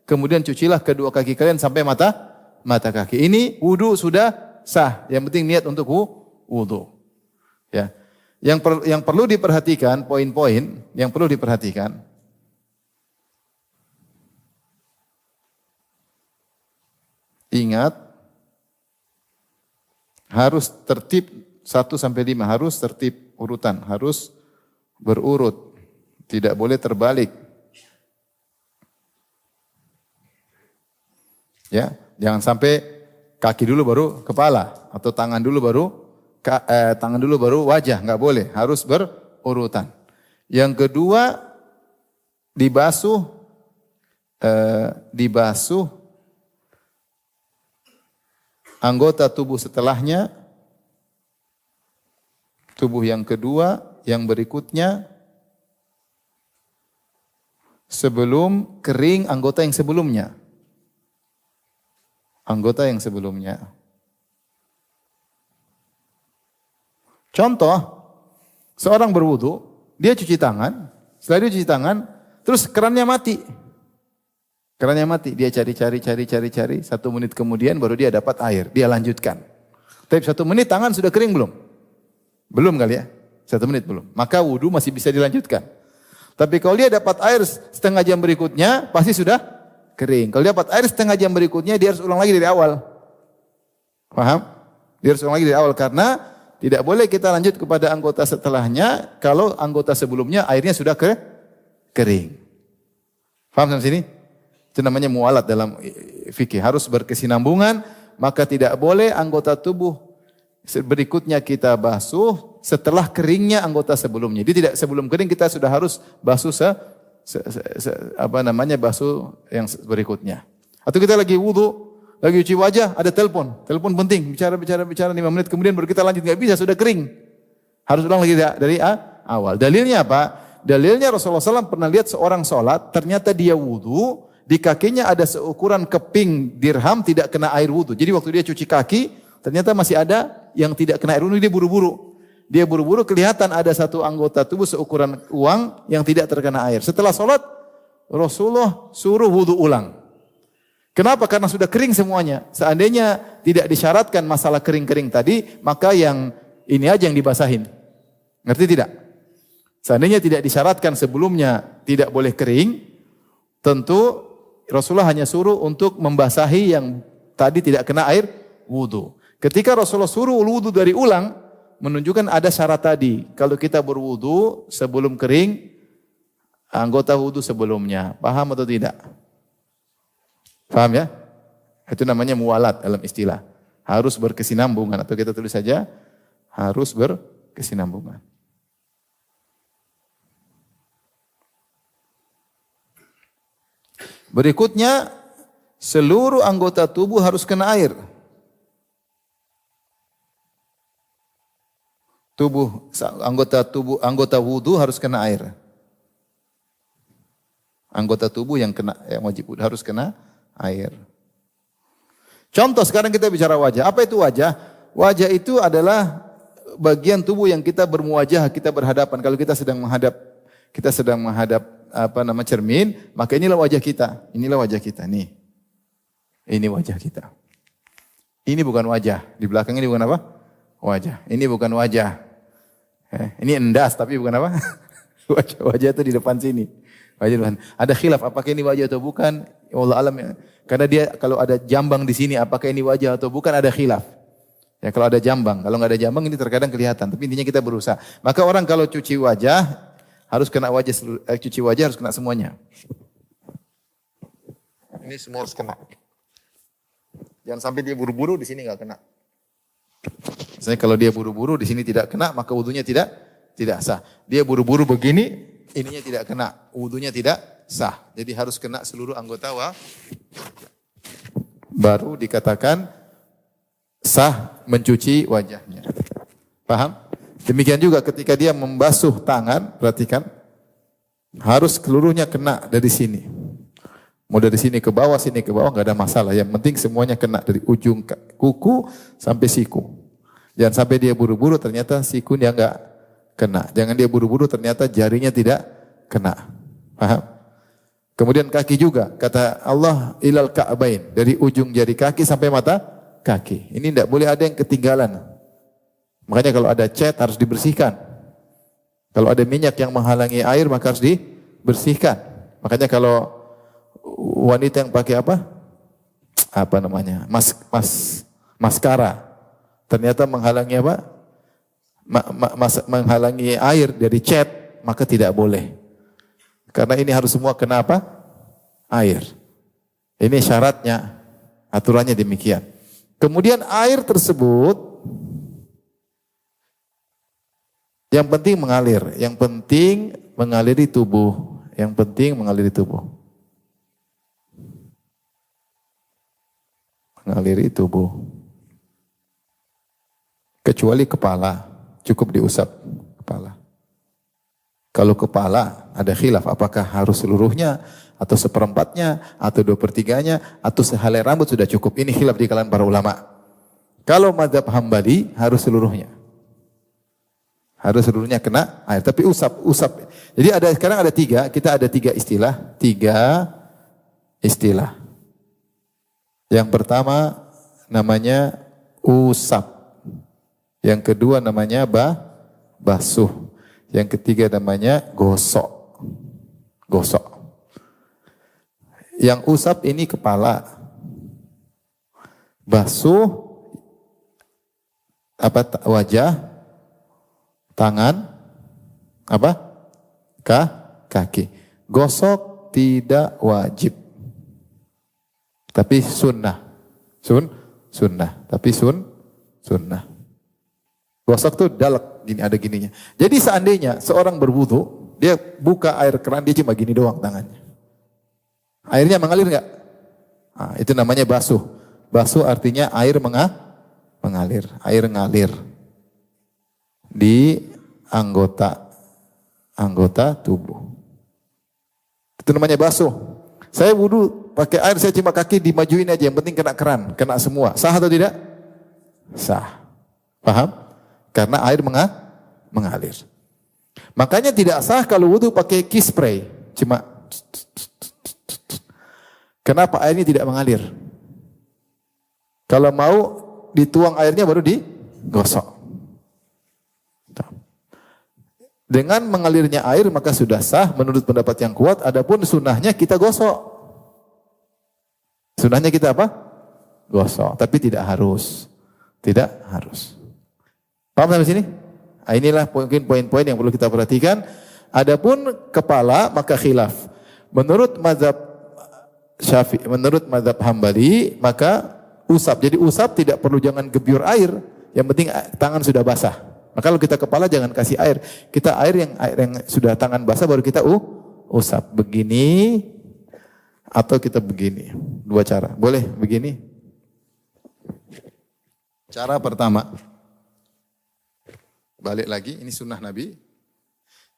kemudian cucilah kedua kaki kalian sampai mata kaki. Ini wudu sudah sah. Yang penting niat untuk wudu. Ya. Yang perlu diperhatikan, poin-poin yang perlu diperhatikan. ingat, harus tertib 1 sampai 5, harus tertib urutan, harus berurut, tidak boleh terbalik. Ya, jangan sampai kaki dulu baru kepala atau tangan dulu baru wajah, nggak boleh, harus berurutan. Yang kedua, dibasuh anggota tubuh setelahnya, tubuh yang kedua, yang berikutnya, sebelum kering anggota yang sebelumnya. Anggota yang sebelumnya. Contoh, seorang berwudu, dia cuci tangan, setelah dia cuci tangan, terus kerannya mati. Kerannya mati, dia cari, 1 menit kemudian baru dia dapat air, dia lanjutkan. Tapi 1 menit tangan sudah kering belum? Belum kali ya, 1 menit belum. Maka wudu masih bisa dilanjutkan. Tapi kalau dia dapat air setengah jam berikutnya, pasti sudah kering. Kalau dia dapat air setengah jam berikutnya, dia harus ulang lagi dari awal. Paham? Dia harus ulang lagi dari awal, karena tidak boleh kita lanjut kepada anggota setelahnya, kalau anggota sebelumnya airnya sudah kering. Paham sampai sini? Itu namanya mualat dalam fikih. Harus berkesinambungan, maka tidak boleh anggota tubuh berikutnya kita basuh setelah keringnya anggota sebelumnya. Jadi tidak sebelum kering kita sudah harus basuh basuh yang berikutnya. Atau kita lagi wudu, lagi cuci wajah, ada telepon penting, bicara 5 menit kemudian baru kita lanjut, nggak bisa, sudah kering. Harus ulang lagi dari awal. Dalilnya apa? Dalilnya Rasulullah SAW pernah lihat seorang sholat, ternyata dia wudu, di kakinya ada seukuran keping dirham tidak kena air wudu. Jadi waktu dia cuci kaki, ternyata masih ada yang tidak kena air wudu, dia buru-buru. Dia buru-buru, kelihatan ada satu anggota tubuh seukuran uang yang tidak terkena air. Setelah sholat, Rasulullah suruh wudu ulang. Kenapa? Karena sudah kering semuanya. Seandainya tidak disyaratkan masalah kering-kering tadi, maka yang ini aja yang dibasahin. Ngerti tidak? Seandainya tidak disyaratkan sebelumnya tidak boleh kering, tentu Rasulullah hanya suruh untuk membasahi yang tadi tidak kena air wudu. Ketika Rasulullah suruh wudu dari ulang, menunjukkan ada syarat tadi. Kalau kita berwudu sebelum kering, anggota wudu sebelumnya. Paham atau tidak? Paham ya? Itu namanya mualat dalam istilah. Harus berkesinambungan. Atau kita tulis saja, harus berkesinambungan. Berikutnya, seluruh anggota tubuh harus kena air. Anggota wudu harus kena air. Anggota tubuh yang wajib harus kena air. Contoh sekarang kita bicara wajah. Apa itu wajah? Wajah itu adalah bagian tubuh yang kita bermuwajah, kita berhadapan. Kalau kita sedang menghadap cermin, maka inilah wajah kita. Inilah wajah kita nih. Ini wajah kita. Ini bukan wajah. Di belakang ini bukan apa? Wajah. Ini bukan wajah. Ini endas tapi bukan apa? Wajah itu di depan sini. Wajah depan. Ada khilaf apakah ini wajah atau bukan? Allah alam ya. Karena dia kalau ada jambang di sini apakah ini wajah atau bukan, ada khilaf. Ya kalau ada jambang, kalau nggak ada jambang ini terkadang kelihatan. Tapi intinya kita berusaha. Maka orang kalau cuci wajah harus kena cuci wajah harus kena semuanya. Ini semua harus kena. Jangan sampai dia buru-buru di sini nggak kena. Misalnya kalau dia buru-buru di sini tidak kena, maka wudunya tidak sah. Dia buru-buru begini, ininya tidak kena, wudunya tidak sah. Jadi harus kena seluruh anggota baru dikatakan sah mencuci wajahnya. Paham? Demikian juga ketika dia membasuh tangan, perhatikan, harus seluruhnya kena dari sini. Mau dari sini ke bawah nggak ada masalah. Yang penting semuanya kena dari ujung kuku sampai siku. Jangan sampai dia buru-buru ternyata sikunya nggak kena. Jangan dia buru-buru ternyata jarinya tidak kena. Paham? Kemudian kaki juga, kata Allah ilal ka'bain, dari ujung jari kaki sampai mata kaki. Ini tidak boleh ada yang ketinggalan. Makanya kalau ada cat harus dibersihkan. Kalau ada minyak yang menghalangi air maka harus dibersihkan. Makanya kalau wanita yang pakai apa namanya? Maskara. Ternyata menghalangi apa? Menghalangi air dari cat, maka tidak boleh. Karena ini harus semua kena apa? Air. Ini syaratnya, aturannya demikian. Kemudian air tersebut yang penting mengalir, yang penting mengaliri tubuh, yang penting mengaliri tubuh. Mengaliri tubuh. Kecuali kepala, cukup diusap kepala. Kalau kepala ada khilaf, apakah harus seluruhnya, atau seperempatnya, atau 2/3-nya, atau sehelai rambut sudah cukup. Ini khilaf di kalangan para ulama. Kalau mazhab Hambali harus seluruhnya. Harus seluruhnya kena air, tapi usap. Jadi sekarang ada 3, kita ada 3 istilah. 3 istilah. Yang pertama namanya usap. Yang kedua namanya basuh. Yang ketiga namanya gosok. Gosok. Yang usap ini kepala. Basuh wajah, tangan, kaki. Gosok tidak wajib. Tapi sunnah. Sunnah. Tapi sunnah. Gosok tuh dalek, gini ada gininya. Jadi seandainya seorang berwudu, dia buka air keran, dia cuma gini doang tangannya. Airnya mengalir enggak? Nah, itu namanya basuh. Basuh artinya air mengalir. Air ngalir di anggota tubuh. Itu namanya basuh. Saya wudu pakai air, saya cuma kaki dimajuin aja, yang penting kena keran, kena semua. Sah atau tidak? Sah. Paham? Karena air mengalir. Makanya tidak sah kalau wudu pakai key spray. Cuma kenapa airnya tidak mengalir? Kalau mau dituang airnya baru digosok. Dengan mengalirnya air maka sudah sah menurut pendapat yang kuat. Adapun sunnahnya kita gosok. Sunnahnya kita apa? Gosok. Tapi tidak harus. Tidak harus. Paham sampai sini? Nah, inilah mungkin poin-poin yang perlu kita perhatikan. Adapun kepala maka khilaf. Menurut mazhab Syafi'i, menurut mazhab Hambali maka usap. Jadi usap tidak perlu jangan gebyur air. Yang penting tangan sudah basah. Maka kalau kita kepala jangan kasih air. Kita air yang sudah tangan basah baru kita usap. Begini atau kita begini. 2 cara. Boleh begini. Cara pertama. Balik lagi, ini sunnah Nabi.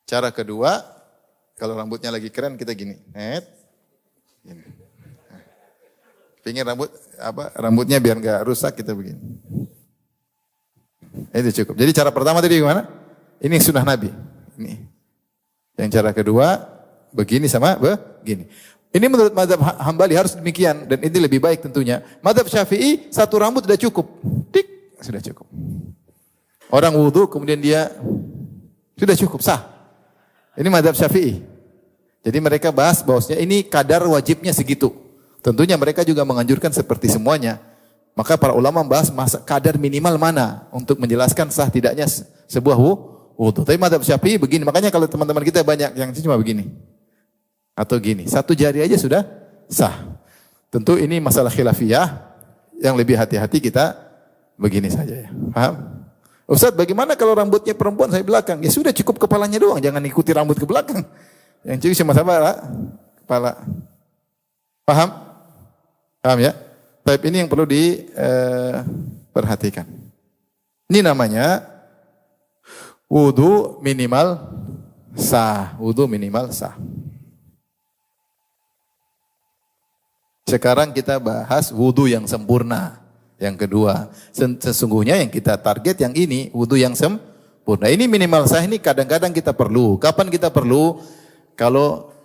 Cara kedua, kalau rambutnya lagi keren kita gini. Gini. Pingin rambutnya biar enggak rusak kita begini. Itu cukup. Jadi cara pertama tadi gimana? Ini sunnah Nabi. Ini. Yang cara kedua begini sama begini. Ini menurut mazhab Hambali harus demikian dan ini lebih baik tentunya. Mazhab Syafi'i 1 rambut sudah cukup. Tik, sudah cukup. Orang wudu kemudian dia sudah cukup sah. Ini mazhab Syafi'i. Jadi mereka bahas bahwasanya ini kadar wajibnya segitu. Tentunya mereka juga menganjurkan seperti semuanya. Maka para ulama membahas kadar minimal mana untuk menjelaskan sah tidaknya sebuah wudu. Tapi mazhab Syafi'i begini. Makanya kalau teman-teman kita banyak yang cuma begini. Atau gini. 1 jari aja sudah sah. Tentu ini masalah khilafiyah. Yang lebih hati-hati kita begini saja ya. Paham? Ustaz bagaimana kalau rambutnya perempuan saya belakang? Ya sudah cukup kepalanya doang. Jangan ikuti rambut ke belakang. Yang cukup cuma kepala. Paham? Paham ya? Tapi ini yang perlu diperhatikan. Ini namanya wudu minimal sah. Wudu minimal sah. Sekarang kita bahas wudu yang sempurna. Yang kedua, sesungguhnya yang kita target yang ini wudu yang sempurna. Ini minimal sah ini kadang-kadang kita perlu. Kapan kita perlu? Kalau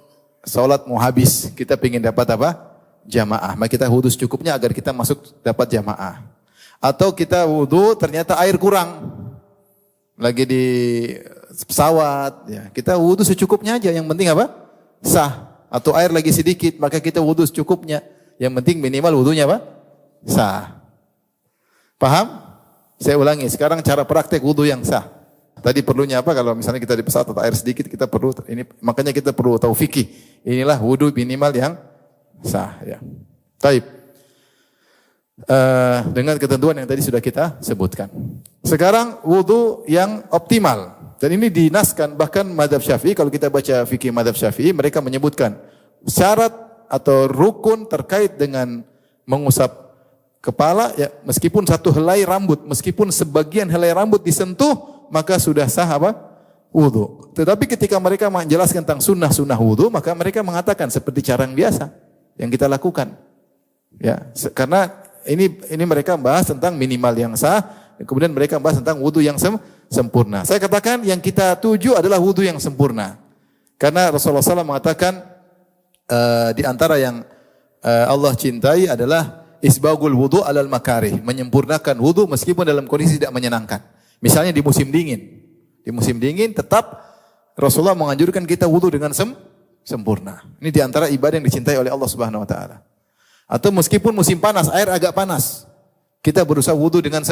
sholat mau habis, kita ingin dapat apa? Jamaah. Maka kita wudu secukupnya agar kita masuk dapat jamaah. Atau kita wudu ternyata air kurang. Lagi di pesawat, ya. Kita wudu secukupnya aja. Yang penting apa? Sah. Atau air lagi sedikit, maka kita wudu secukupnya. Yang penting minimal wudunya apa? sah. Paham? Saya ulangi, sekarang cara praktek wudu yang sah. Tadi perlunya apa? Kalau misalnya kita di pesawat atau air sedikit, kita perlu ini, makanya kita perlu tahu fikih. Inilah wudu minimal yang sah. Ya. Taib. Dengan ketentuan yang tadi sudah kita sebutkan. Sekarang wudu yang optimal. Dan ini dinaskan bahkan mazhab Syafi'i. Kalau kita baca fikih mazhab Syafi'i, mereka menyebutkan syarat atau rukun terkait dengan mengusap kepala, ya, meskipun satu helai rambut, meskipun sebagian helai rambut disentuh, maka sudah sah apa? Wudu. Tetapi ketika mereka menjelaskan tentang sunnah-sunnah wudu, maka mereka mengatakan seperti cara yang biasa yang kita lakukan. Ya, karena ini mereka bahas tentang minimal yang sah, kemudian mereka bahas tentang wudu yang sempurna. Saya katakan yang kita tuju adalah wudu yang sempurna. Karena Rasulullah SAW mengatakan di antara yang Allah cintai adalah isbagul wudu alal makarih, menyempurnakan wudu meskipun dalam kondisi tidak menyenangkan. Misalnya di musim dingin. Di musim dingin tetap Rasulullah menganjurkan kita wudu dengan sempurna. Ini di antara ibadah yang dicintai oleh Allah Subhanahu wa taala. Atau meskipun musim panas, air agak panas, kita berusaha wudu dengan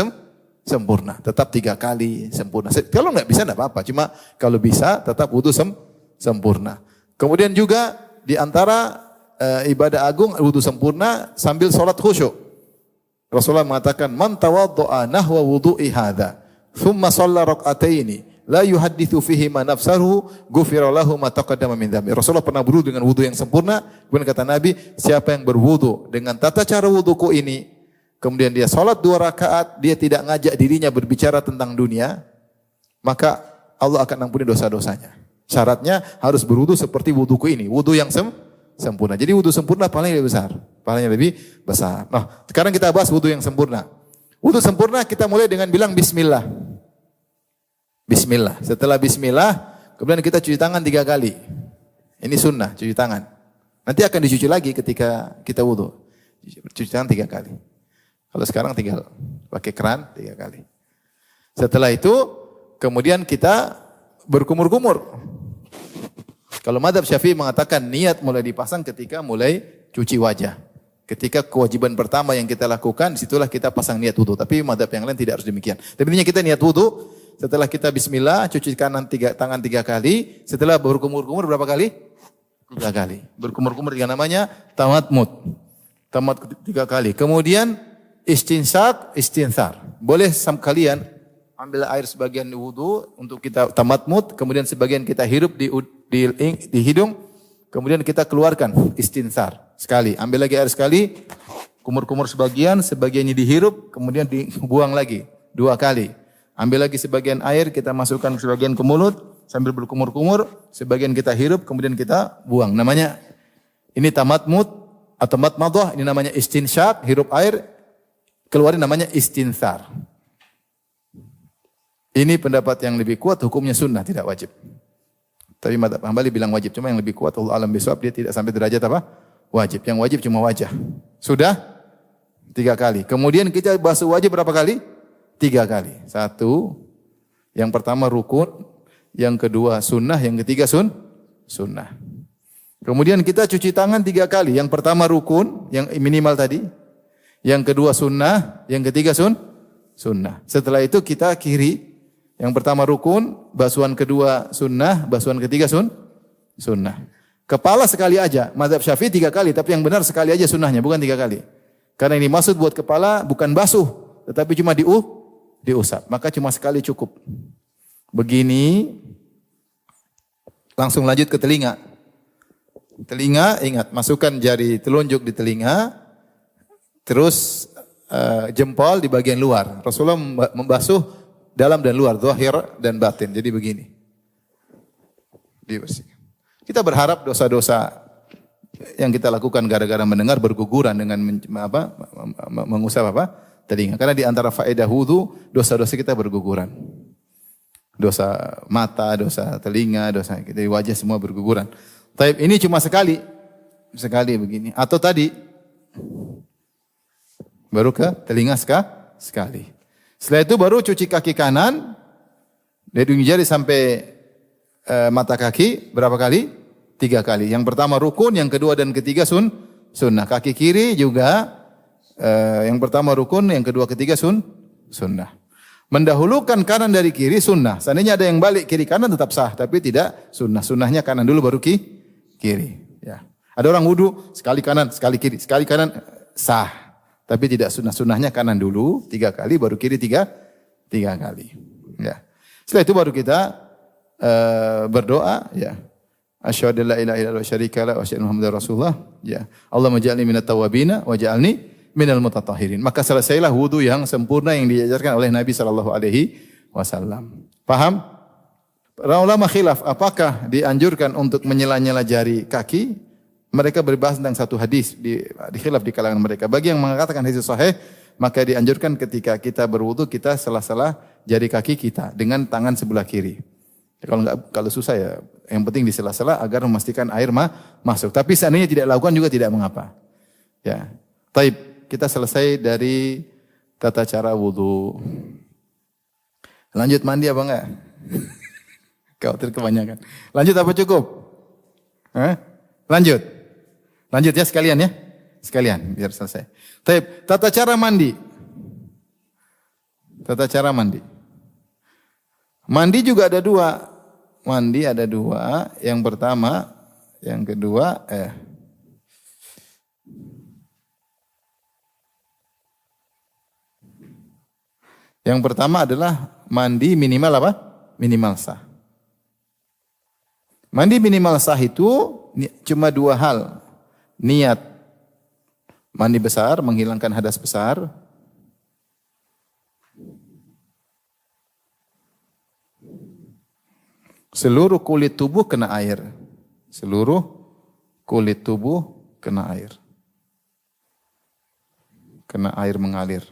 sempurna. Tetap 3 kali sempurna. Kalau enggak bisa enggak apa-apa, cuma kalau bisa tetap wudu sempurna. Kemudian juga di antara ibadah agung wudu sempurna sambil salat khusyuk. Rasulullah mengatakan man tawaddo'a nahwa wudu'i hadza thumma shalla rak'ataini la yuhadditsu fihi ma nafsahu ghufira lahu ma taqaddama min dzambi. Rasulullah pernah berwudu dengan wudu yang sempurna, kemudian kata Nabi, siapa yang berwudu dengan tata cara wuduku ini, kemudian dia salat 2 rakaat, dia tidak ngajak dirinya berbicara tentang dunia, maka Allah akan ampuni dosa-dosanya. Syaratnya harus berwudu seperti wuduku ini, wudu yang sempurna. Jadi wudu sempurna pahalanya lebih besar. Pahalanya lebih besar. Nah, sekarang kita bahas wudu yang sempurna. Wudu sempurna kita mulai dengan bilang bismillah. Bismillah. Setelah bismillah, kemudian kita cuci tangan 3 kali. Ini sunnah, cuci tangan. Nanti akan dicuci lagi ketika kita wudu. Cuci tangan 3 kali. Kalau sekarang tinggal pakai keran 3 kali. Setelah itu, kemudian kita berkumur-kumur. Kalau mazhab Syafi'i mengatakan niat mulai dipasang ketika mulai cuci wajah. Ketika kewajiban pertama yang kita lakukan, disitulah kita pasang niat wudu. Tapi mazhab yang lain tidak harus demikian. Tapi intinya kita niat wudu, setelah kita bismillah, cuci tangan 3 kali, setelah berkumur-kumur berapa kali? 3 kali. Berkumur-kumur yang namanya tamatmut. Tamat 3 kali. Kemudian istinsak, istinthar. Boleh kalian ambil air sebagian di wudu untuk kita tamatmut, kemudian sebagian kita hirup di hidung, kemudian kita keluarkan istinthar sekali. Ambil lagi air sekali, kumur-kumur sebagiannya dihirup, kemudian dibuang lagi 2 kali. Ambil lagi sebagian air, kita masukkan sebagian ke mulut sambil berkumur-kumur, sebagian kita hirup, kemudian kita buang. Namanya ini tamatmut atau matmadah, ini namanya istinsyak, hirup air, keluarin namanya istinthar. Ini pendapat yang lebih kuat, hukumnya sunnah, tidak wajib. Tapi mazhab Hambali bilang wajib, cuma yang lebih kuat Allah alam bisawab, dia tidak sampai derajat apa? Wajib. Yang wajib cuma wajah. Sudah 3 kali. Kemudian kita basuh wajah berapa kali? 3 kali. 1, yang pertama rukun, yang kedua sunnah, yang ketiga sunnah. Kemudian kita cuci tangan 3 kali. Yang pertama rukun, yang minimal tadi. Yang kedua sunnah, yang ketiga sunnah. Setelah itu kita kiri. Yang pertama rukun, basuhan kedua sunnah, basuhan ketiga sunnah. Kepala sekali aja, mazhab Syafi'i 3 kali, tapi yang benar sekali aja sunnahnya, bukan 3 kali. Karena ini maksud buat kepala bukan basuh, tetapi cuma diusap. Maka cuma sekali cukup. Begini, langsung lanjut ke telinga. Telinga, ingat, masukkan jari telunjuk di telinga, terus jempol di bagian luar. Rasulullah membasuh dalam dan luar, zahir dan batin. Jadi begini. Dibersihkan. Kita berharap dosa-dosa yang kita lakukan gara-gara mendengar berguguran dengan mengusap telinga. Karena di antara faedah wudu, dosa-dosa kita berguguran. Dosa mata, dosa telinga, dosa kita di wajah semua berguguran. Tapi ini cuma sekali begini. Atau tadi baru ke telinga sekali. Setelah itu baru cuci kaki kanan, dari ujung jari sampai mata kaki, berapa kali? 3 kali. Yang pertama rukun, yang kedua dan ketiga sunnah. Kaki kiri juga Yang pertama rukun, yang kedua ketiga sunnah. Mendahulukan kanan dari kiri sunnah. Seandainya ada yang balik kiri kanan tetap sah, tapi tidak sunnah. Sunnahnya kanan dulu baru kiri. Ya. Ada orang wudu sekali kanan, sekali kiri, sekali kanan sah, tapi tidak sunnah. Sunnahnya kanan dulu 3 kali, baru kiri 3 kali. Ya. Setelah itu baru kita berdoa. Ya. Asyhadu an la ilaha illallah wa syarika la wa asyhadu anna Muhammadar Rasulullah. Ya. Allahumma ja'alni minat tawwabina wa ja'alni minal mutatahhirin. Maka selesailah wudu yang sempurna yang diajarkan oleh Nabi sallallahu alaihi wasallam. Paham? Para ulama khilaf apakah dianjurkan untuk menyela-nyela jari kaki? Mereka berbahas tentang satu hadis di khilaf di kalangan mereka. Bagi yang mengatakan hadis sahih, maka dianjurkan ketika kita berwudu kita sela-sela jari kaki kita dengan tangan sebelah kiri. Kalau susah ya, yang penting di sela-sela agar memastikan air masuk. Tapi seandainya tidak lakukan juga tidak mengapa. Ya. Taib. Kita selesai dari tata cara wudu. Lanjut mandi apa enggak? Khawatir kebanyakan. Lanjut apa cukup? Lanjut. Lanjut ya sekalian ya. Sekalian biar selesai. Tata cara mandi. Tata cara mandi. Mandi juga ada 2. Mandi ada 2. Yang pertama, yang kedua, yang pertama adalah mandi minimal apa? Minimal sah. Mandi minimal sah itu cuma 2 hal. Niat mandi besar, menghilangkan hadas besar. Seluruh kulit tubuh kena air. Seluruh kulit tubuh kena air. Kena air mengalir.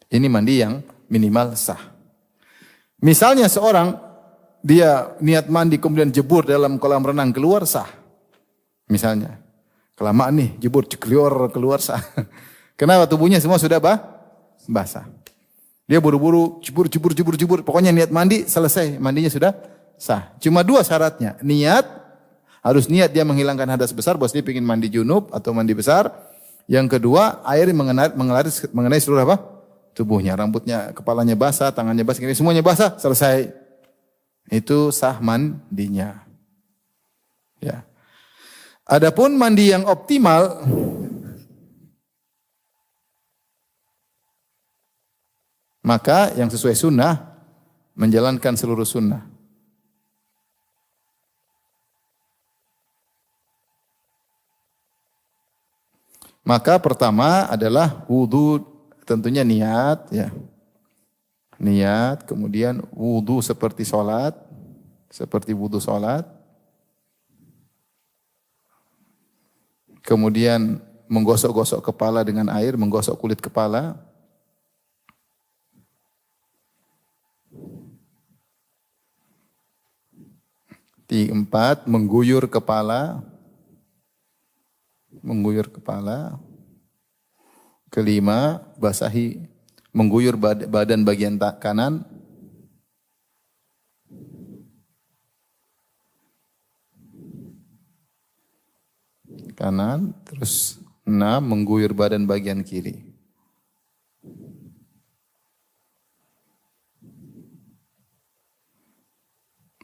Ini mandi yang minimal sah. Misalnya seorang dia niat mandi kemudian jebur dalam kolam renang keluar sah. Misalnya kelamaan nih jebur keluar sah. Kenapa? Tubuhnya semua sudah basah. Dia buru-buru jebur. Pokoknya niat mandi selesai, mandinya sudah sah. Cuma 2 syaratnya. Harus niat dia menghilangkan hadas besar, bos dia ingin mandi junub atau mandi besar. Yang kedua, air mengenai seluruh apa? Tubuhnya, rambutnya, kepalanya basah, tangannya basah, semuanya basah, selesai. Itu sah mandinya. Ya. Adapun mandi yang optimal, maka yang sesuai sunnah, menjalankan seluruh sunnah. Maka pertama adalah wudu. Tentunya niat, ya. Niat, kemudian wudu seperti sholat, seperti wudu sholat. Kemudian menggosok-gosok kepala dengan air, menggosok kulit kepala. Keempat, mengguyur kepala. Mengguyur kepala. Kelima, basahi, mengguyur badan bagian kanan. Terus 6, mengguyur badan bagian kiri.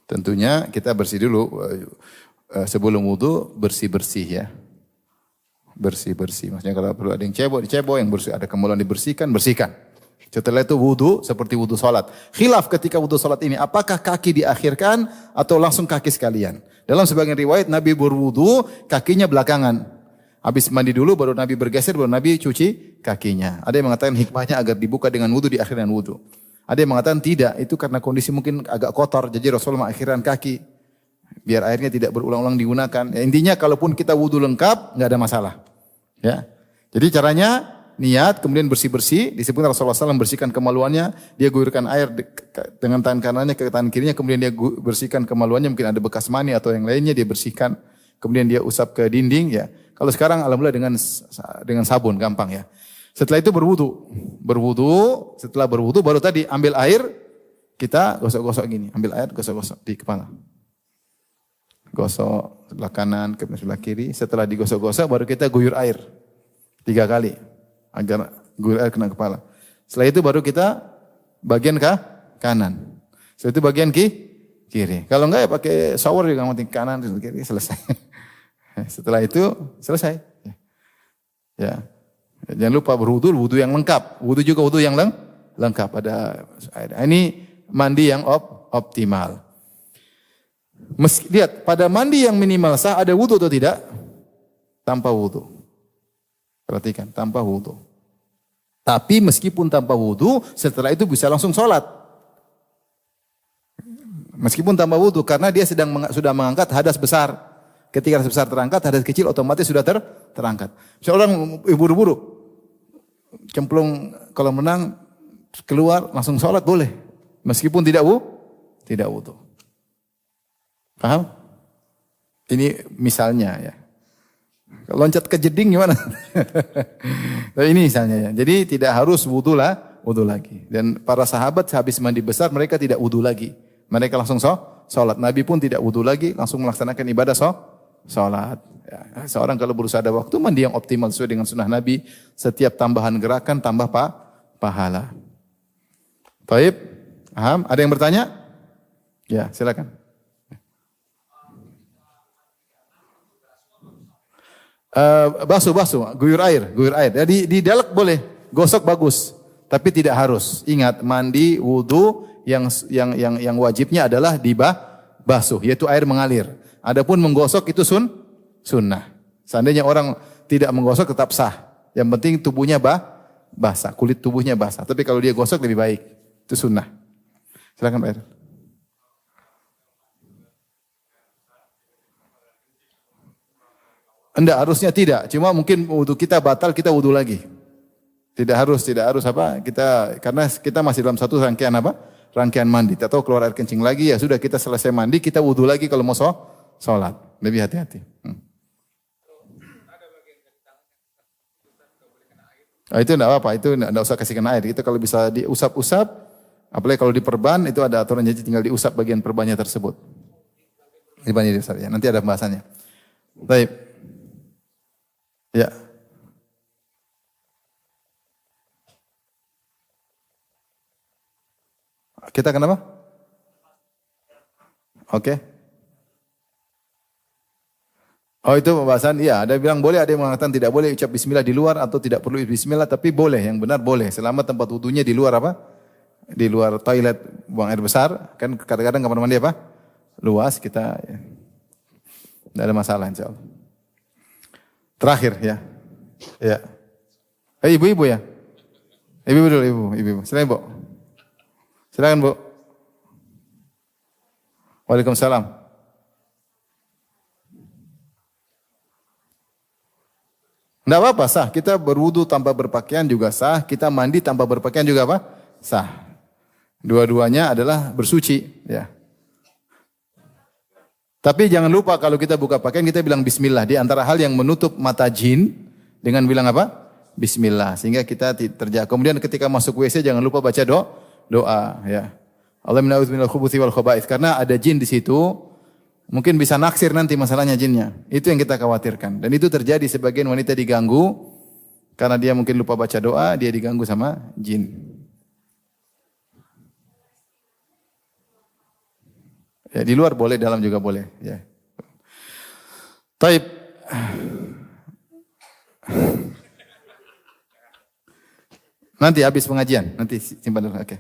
Tentunya kita bersih dulu, sebelum wudu bersih-bersih ya. Bersih-bersih. Maksudnya kalau perlu ada yang dicebok, yang bersih, ada kemudian bersihkan. Setelah itu wudu seperti wudu salat. Khilaf ketika wudu salat ini, apakah kaki diakhirkan atau langsung kaki sekalian? Dalam sebagian riwayat Nabi berwudu, kakinya belakangan. Habis mandi dulu baru Nabi bergeser, baru Nabi cuci kakinya. Ada yang mengatakan hikmahnya agar dibuka dengan wudu, diakhiri dengan wudu. Ada yang mengatakan tidak, itu karena kondisi mungkin agak kotor, jadi Rasulullah mengakhirkan kaki. Biar airnya tidak berulang-ulang digunakan. Ya, intinya kalaupun kita wudu lengkap, nggak ada masalah. Ya. Jadi caranya niat, kemudian bersih-bersih. Disebutkan Rasulullah SAW bersihkan kemaluannya. Dia guyurkan air dengan tangan kanannya ke tangan kirinya. Kemudian dia bersihkan kemaluannya. Mungkin ada bekas mani atau yang lainnya. Dia bersihkan. Kemudian dia usap ke dinding. Ya. Kalau sekarang alhamdulillah dengan sabun gampang ya. Setelah itu berwudu. Setelah berwudu baru tadi ambil air. Kita gosok-gosok gini. Ambil air, gosok-gosok di kepala. Gosok sebelah kanan, kemudian sebelah kiri. Setelah digosok-gosok baru kita guyur air 3 kali agar guyur air kena kepala. Setelah itu baru kita bagian kanan. Setelah itu bagian kiri. Kalau enggak ya pakai shower juga mati kanan kiri selesai. Setelah itu selesai. Ya. Jangan lupa berwudu, wudu yang lengkap. Wudu juga wudu yang lengkap. Ada air. Ini mandi yang optimal. Lihat, pada mandi yang minimal sah ada wudu atau tidak? Tanpa wudu. Perhatikan, tanpa wudu. Tapi meskipun tanpa wudu, setelah itu bisa langsung sholat. Meskipun tanpa wudu, karena dia sudah mengangkat hadas besar. Ketika hadas besar terangkat, hadas kecil otomatis sudah terangkat. Misalnya orang buru-buru, cemplung kolam renang, keluar langsung sholat boleh. Meskipun tidak wudu. Paham? Ini misalnya ya. Loncat ke jeding gimana? Ini misalnya ya. Jadi tidak harus wudu lagi. Dan para sahabat habis mandi besar mereka tidak wudu lagi. Mereka langsung sholat. Nabi pun tidak wudu lagi, langsung melaksanakan ibadah sholat. Ya. Seorang kalau berusaha ada waktu mandi yang optimal sesuai dengan sunnah Nabi. Setiap tambahan gerakan tambah pahala. Baik, paham? Ada yang bertanya? Ya, silakan. Basuh, guyur air. Jadi di dalek boleh, gosok bagus, tapi tidak harus. Ingat, mandi, wudu yang wajibnya adalah dibasuh, yaitu air mengalir. Adapun menggosok itu sunnah. Seandainya orang tidak menggosok tetap sah. Yang penting tubuhnya basah, kulit tubuhnya basah. Tapi kalau dia gosok lebih baik, itu sunnah. Silakan Pak Eril. Enggak, harusnya tidak. Cuma mungkin wudu kita batal, kita wudu lagi. Tidak harus apa? Karena kita masih dalam satu rangkaian apa? Rangkaian mandi. Tidak tahu keluar air kencing lagi, ya sudah kita selesai mandi, kita wudu lagi kalau mau sholat. Lebih hati-hati. Itu enggak apa-apa, itu enggak usah kasih kena air. Itu kalau bisa diusap-usap, apalagi kalau diperban, itu ada aturan jadi tinggal diusap bagian perbannya tersebut. Dibanyak ya. Nanti ada pembahasannya. Baik. Ya. Kita kenapa? Oke. Oh itu pembahasan, iya ada bilang boleh, ada yang mengatakan tidak boleh ucap bismillah di luar atau tidak perlu bismillah, tapi boleh, yang benar boleh. Selama tempat wudunya di luar apa? Di luar toilet, buang air besar, kan kadang-kadang kamar mandi apa? Luas, kita ya. Tidak ada masalah insya Allah. Terakhir ya. Ya. Ibu-ibu ya. Ibu dulu, ibu. Silakan, Bu. Silakan, Bu. Waalaikumsalam. Enggak apa-apa, sah. Kita berwudu tanpa berpakaian juga sah. Kita mandi tanpa berpakaian juga apa? Sah. Dua-duanya adalah bersuci, ya. Tapi jangan lupa kalau kita buka pakaian kita bilang bismillah. Di antara hal yang menutup mata jin dengan bilang apa? Bismillah. Sehingga kita terjaga. Kemudian ketika masuk WC jangan lupa baca doa. Ya. Allahumma na'udzu minal khubuthi wal khaba'ith. Karena ada jin di situ. Mungkin bisa naksir nanti masalahnya jinnya. Itu yang kita khawatirkan. Dan itu terjadi sebagian wanita diganggu. Karena dia mungkin lupa baca doa. Dia diganggu sama jin. Ya, di luar boleh, dalam juga boleh. Ya. Taib. Nanti habis pengajian, nanti simpan dulu. Oke.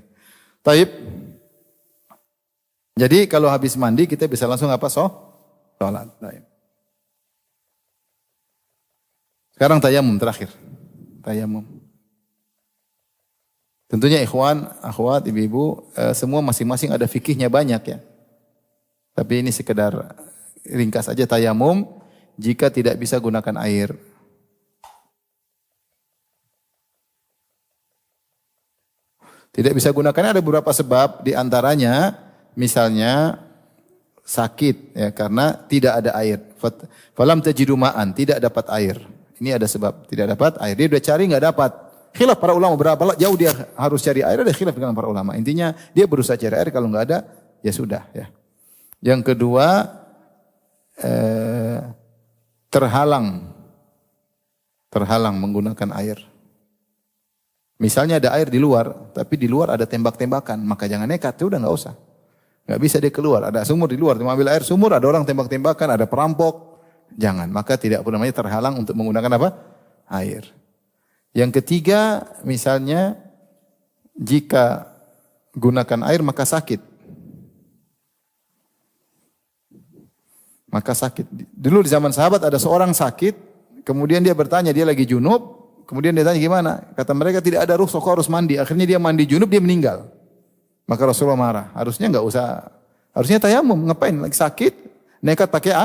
Taib. Jadi kalau habis mandi kita bisa langsung apa? Sholat. Taib. Sekarang tayamum terakhir. Tayamum. Tentunya ikhwan, akhwat, ibu-ibu, semua masing-masing ada fikihnya banyak ya. Tapi ini sekedar ringkas aja tayamum jika tidak bisa gunakan air. Tidak bisa gunakan ada beberapa sebab, di antaranya misalnya sakit ya karena tidak ada air. Falam tajidu ma'an, tidak dapat air. Ini ada sebab, tidak dapat air. Dia sudah cari enggak dapat. Khilaf para ulama berapa jauh dia harus cari air, ada khilaf dengan para ulama. Intinya dia berusaha cari air, kalau enggak ada ya sudah ya. Yang kedua eh, terhalang menggunakan air. Misalnya ada air di luar, tapi di luar ada tembak-tembakan, maka jangan nekat, udah nggak usah. Nggak bisa dia keluar, ada sumur di luar, dia ambil air sumur, ada orang tembak-tembakan, ada perampok, jangan. Maka tidak pun namanya terhalang untuk menggunakan apa? Air. Yang ketiga, misalnya jika gunakan air maka sakit. Maka sakit. Dulu di zaman sahabat ada seorang sakit, kemudian dia bertanya, dia lagi junub, kemudian dia tanya gimana? Kata mereka tidak ada rukhsah, kau harus mandi. Akhirnya dia mandi junub, dia meninggal. Maka Rasulullah marah. Harusnya enggak usah, harusnya tayamum. Ngapain? Lagi sakit, nekat pakai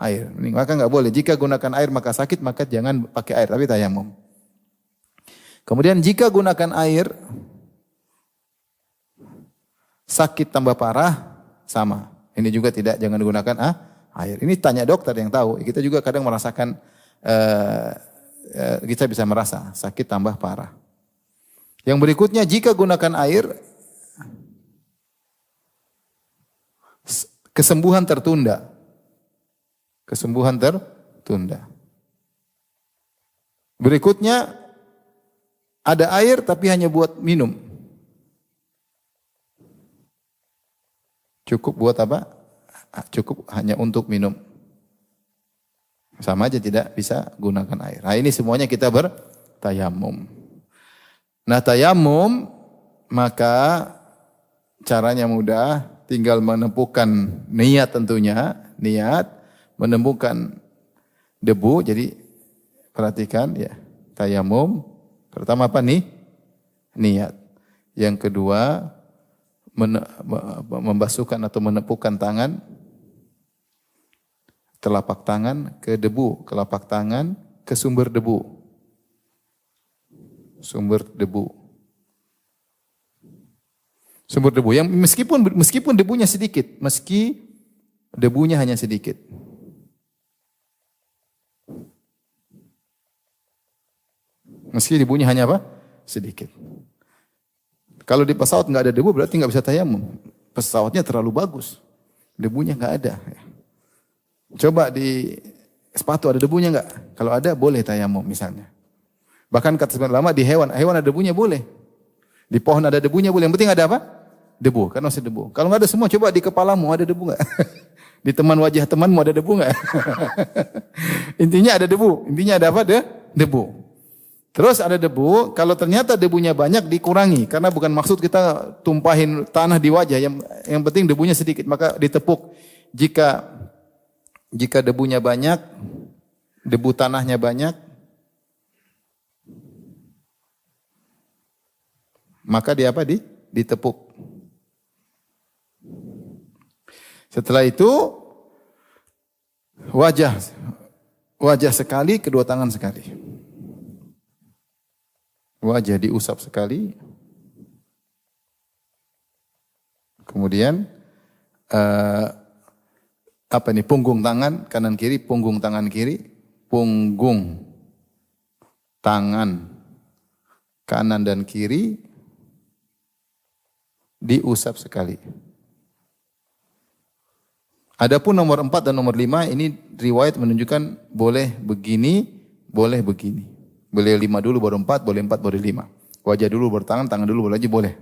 air. Maka enggak boleh. Jika gunakan air maka sakit, maka jangan pakai air, tapi tayamum. Kemudian jika gunakan air, sakit tambah parah, sama. Ini juga tidak, jangan gunakan air. Ini tanya dokter yang tahu. Kita juga kadang merasakan, kita bisa merasa sakit tambah parah. Yang berikutnya, jika gunakan air, kesembuhan tertunda. Kesembuhan tertunda. Berikutnya, ada air tapi hanya buat minum. Cukup buat apa? Cukup hanya untuk minum. Sama aja tidak bisa gunakan air. Nah ini semuanya kita bertayamum. Nah tayamum maka caranya mudah. Tinggal menemukan niat tentunya. Niat menemukan debu. Jadi perhatikan ya. Tayamum. Pertama apa nih? Niat. Yang kedua, membasuhkan atau menepukan tangan, telapak tangan ke debu, telapak tangan ke sumber debu. Sumber debu. Sumber debu yang meskipun debunya sedikit, meski debunya hanya sedikit. Meski debunya hanya apa? Sedikit. Kalau di pesawat nggak ada debu berarti nggak bisa tayamum. Pesawatnya terlalu bagus. Debunya nggak ada. Coba di sepatu ada debunya nggak? Kalau ada boleh tayamum misalnya. Bahkan kata sebagian ulama di hewan ada debunya boleh. Di pohon ada debunya boleh. Yang penting ada apa? Debu. Karena masih debu. Kalau nggak ada semua coba di kepalamu ada debu nggak? Di teman wajah temanmu ada debu nggak? Intinya ada debu. Intinya ada apa? Debu. Terus ada debu, kalau ternyata debunya banyak dikurangi. Karena bukan maksud kita tumpahin tanah di wajah. Yang penting debunya sedikit, maka ditepuk. Jika debunya banyak, debu tanahnya banyak, maka dia apa? Ditepuk. Setelah itu, wajah sekali, kedua tangan sekali. Wajah diusap sekali. Kemudian punggung tangan kanan kiri, punggung tangan kiri, punggung tangan kanan dan kiri diusap sekali. Adapun nomor 4 dan nomor 5 ini riwayat menunjukkan boleh begini, boleh begini. Boleh 5 dulu baru 4, boleh 4 baru 5. Wajah dulu baru tangan dulu baru lagi boleh.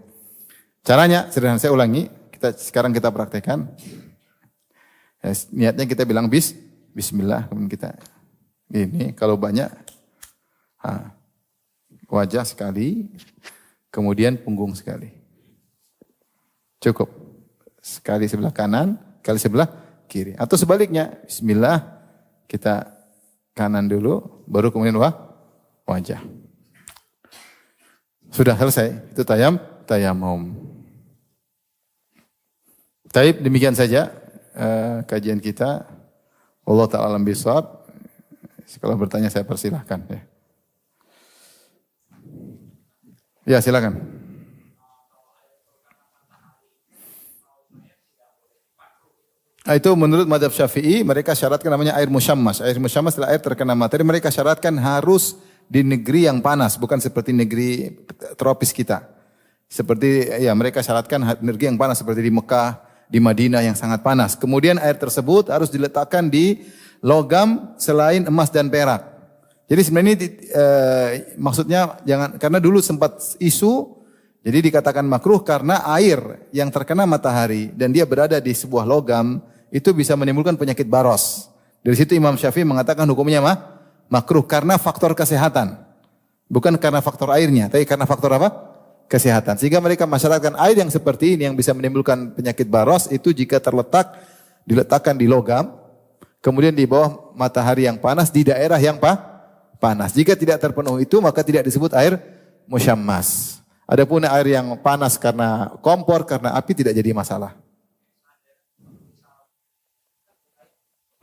Caranya sederhana, saya ulangi. Sekarang kita praktekkan. Ya, niatnya kita bilang bismillah, kemudian kita ini kalau banyak wajah sekali, kemudian punggung sekali. Cukup. Sekali sebelah kanan, kali sebelah kiri. Atau sebaliknya, bismillah, kita kanan dulu, baru kemudian wajah. Sudah selesai. Itu tayamum. Taib, demikian saja kajian kita. Allah Ta'ala alam bisawab. Kalau bertanya saya persilahkan. Ya silakan. Itu menurut mazhab Syafi'i, mereka syaratkan namanya air musyammas. Air musyammas adalah air terkena matahari. Mereka syaratkan harus di negeri yang panas, bukan seperti negeri tropis kita. Seperti mereka syaratkan negeri yang panas seperti di Mekah, di Madinah yang sangat panas. Kemudian air tersebut harus diletakkan di logam selain emas dan perak. Jadi sebenarnya ini maksudnya jangan, karena dulu sempat isu, jadi dikatakan makruh karena air yang terkena matahari dan dia berada di sebuah logam itu bisa menimbulkan penyakit baros. Dari situ Imam Syafi'i mengatakan hukumnya makruh karena faktor kesehatan. Bukan karena faktor airnya, tapi karena faktor apa? Kesehatan. Sehingga mereka mensyaratkan air yang seperti ini yang bisa menimbulkan penyakit baros itu jika diletakkan di logam, kemudian di bawah matahari yang panas di daerah yang panas. Jika tidak terpenuhi itu maka tidak disebut air musyammas. Adapun air yang panas karena kompor, karena api tidak jadi masalah.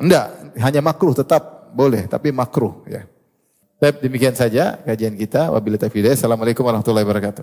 Enggak, hanya makruh tetap boleh, tapi makruh ya. Baik, demikian saja kajian kita. Wabillahi taufiq. Assalamualaikum warahmatullahi wabarakatuh.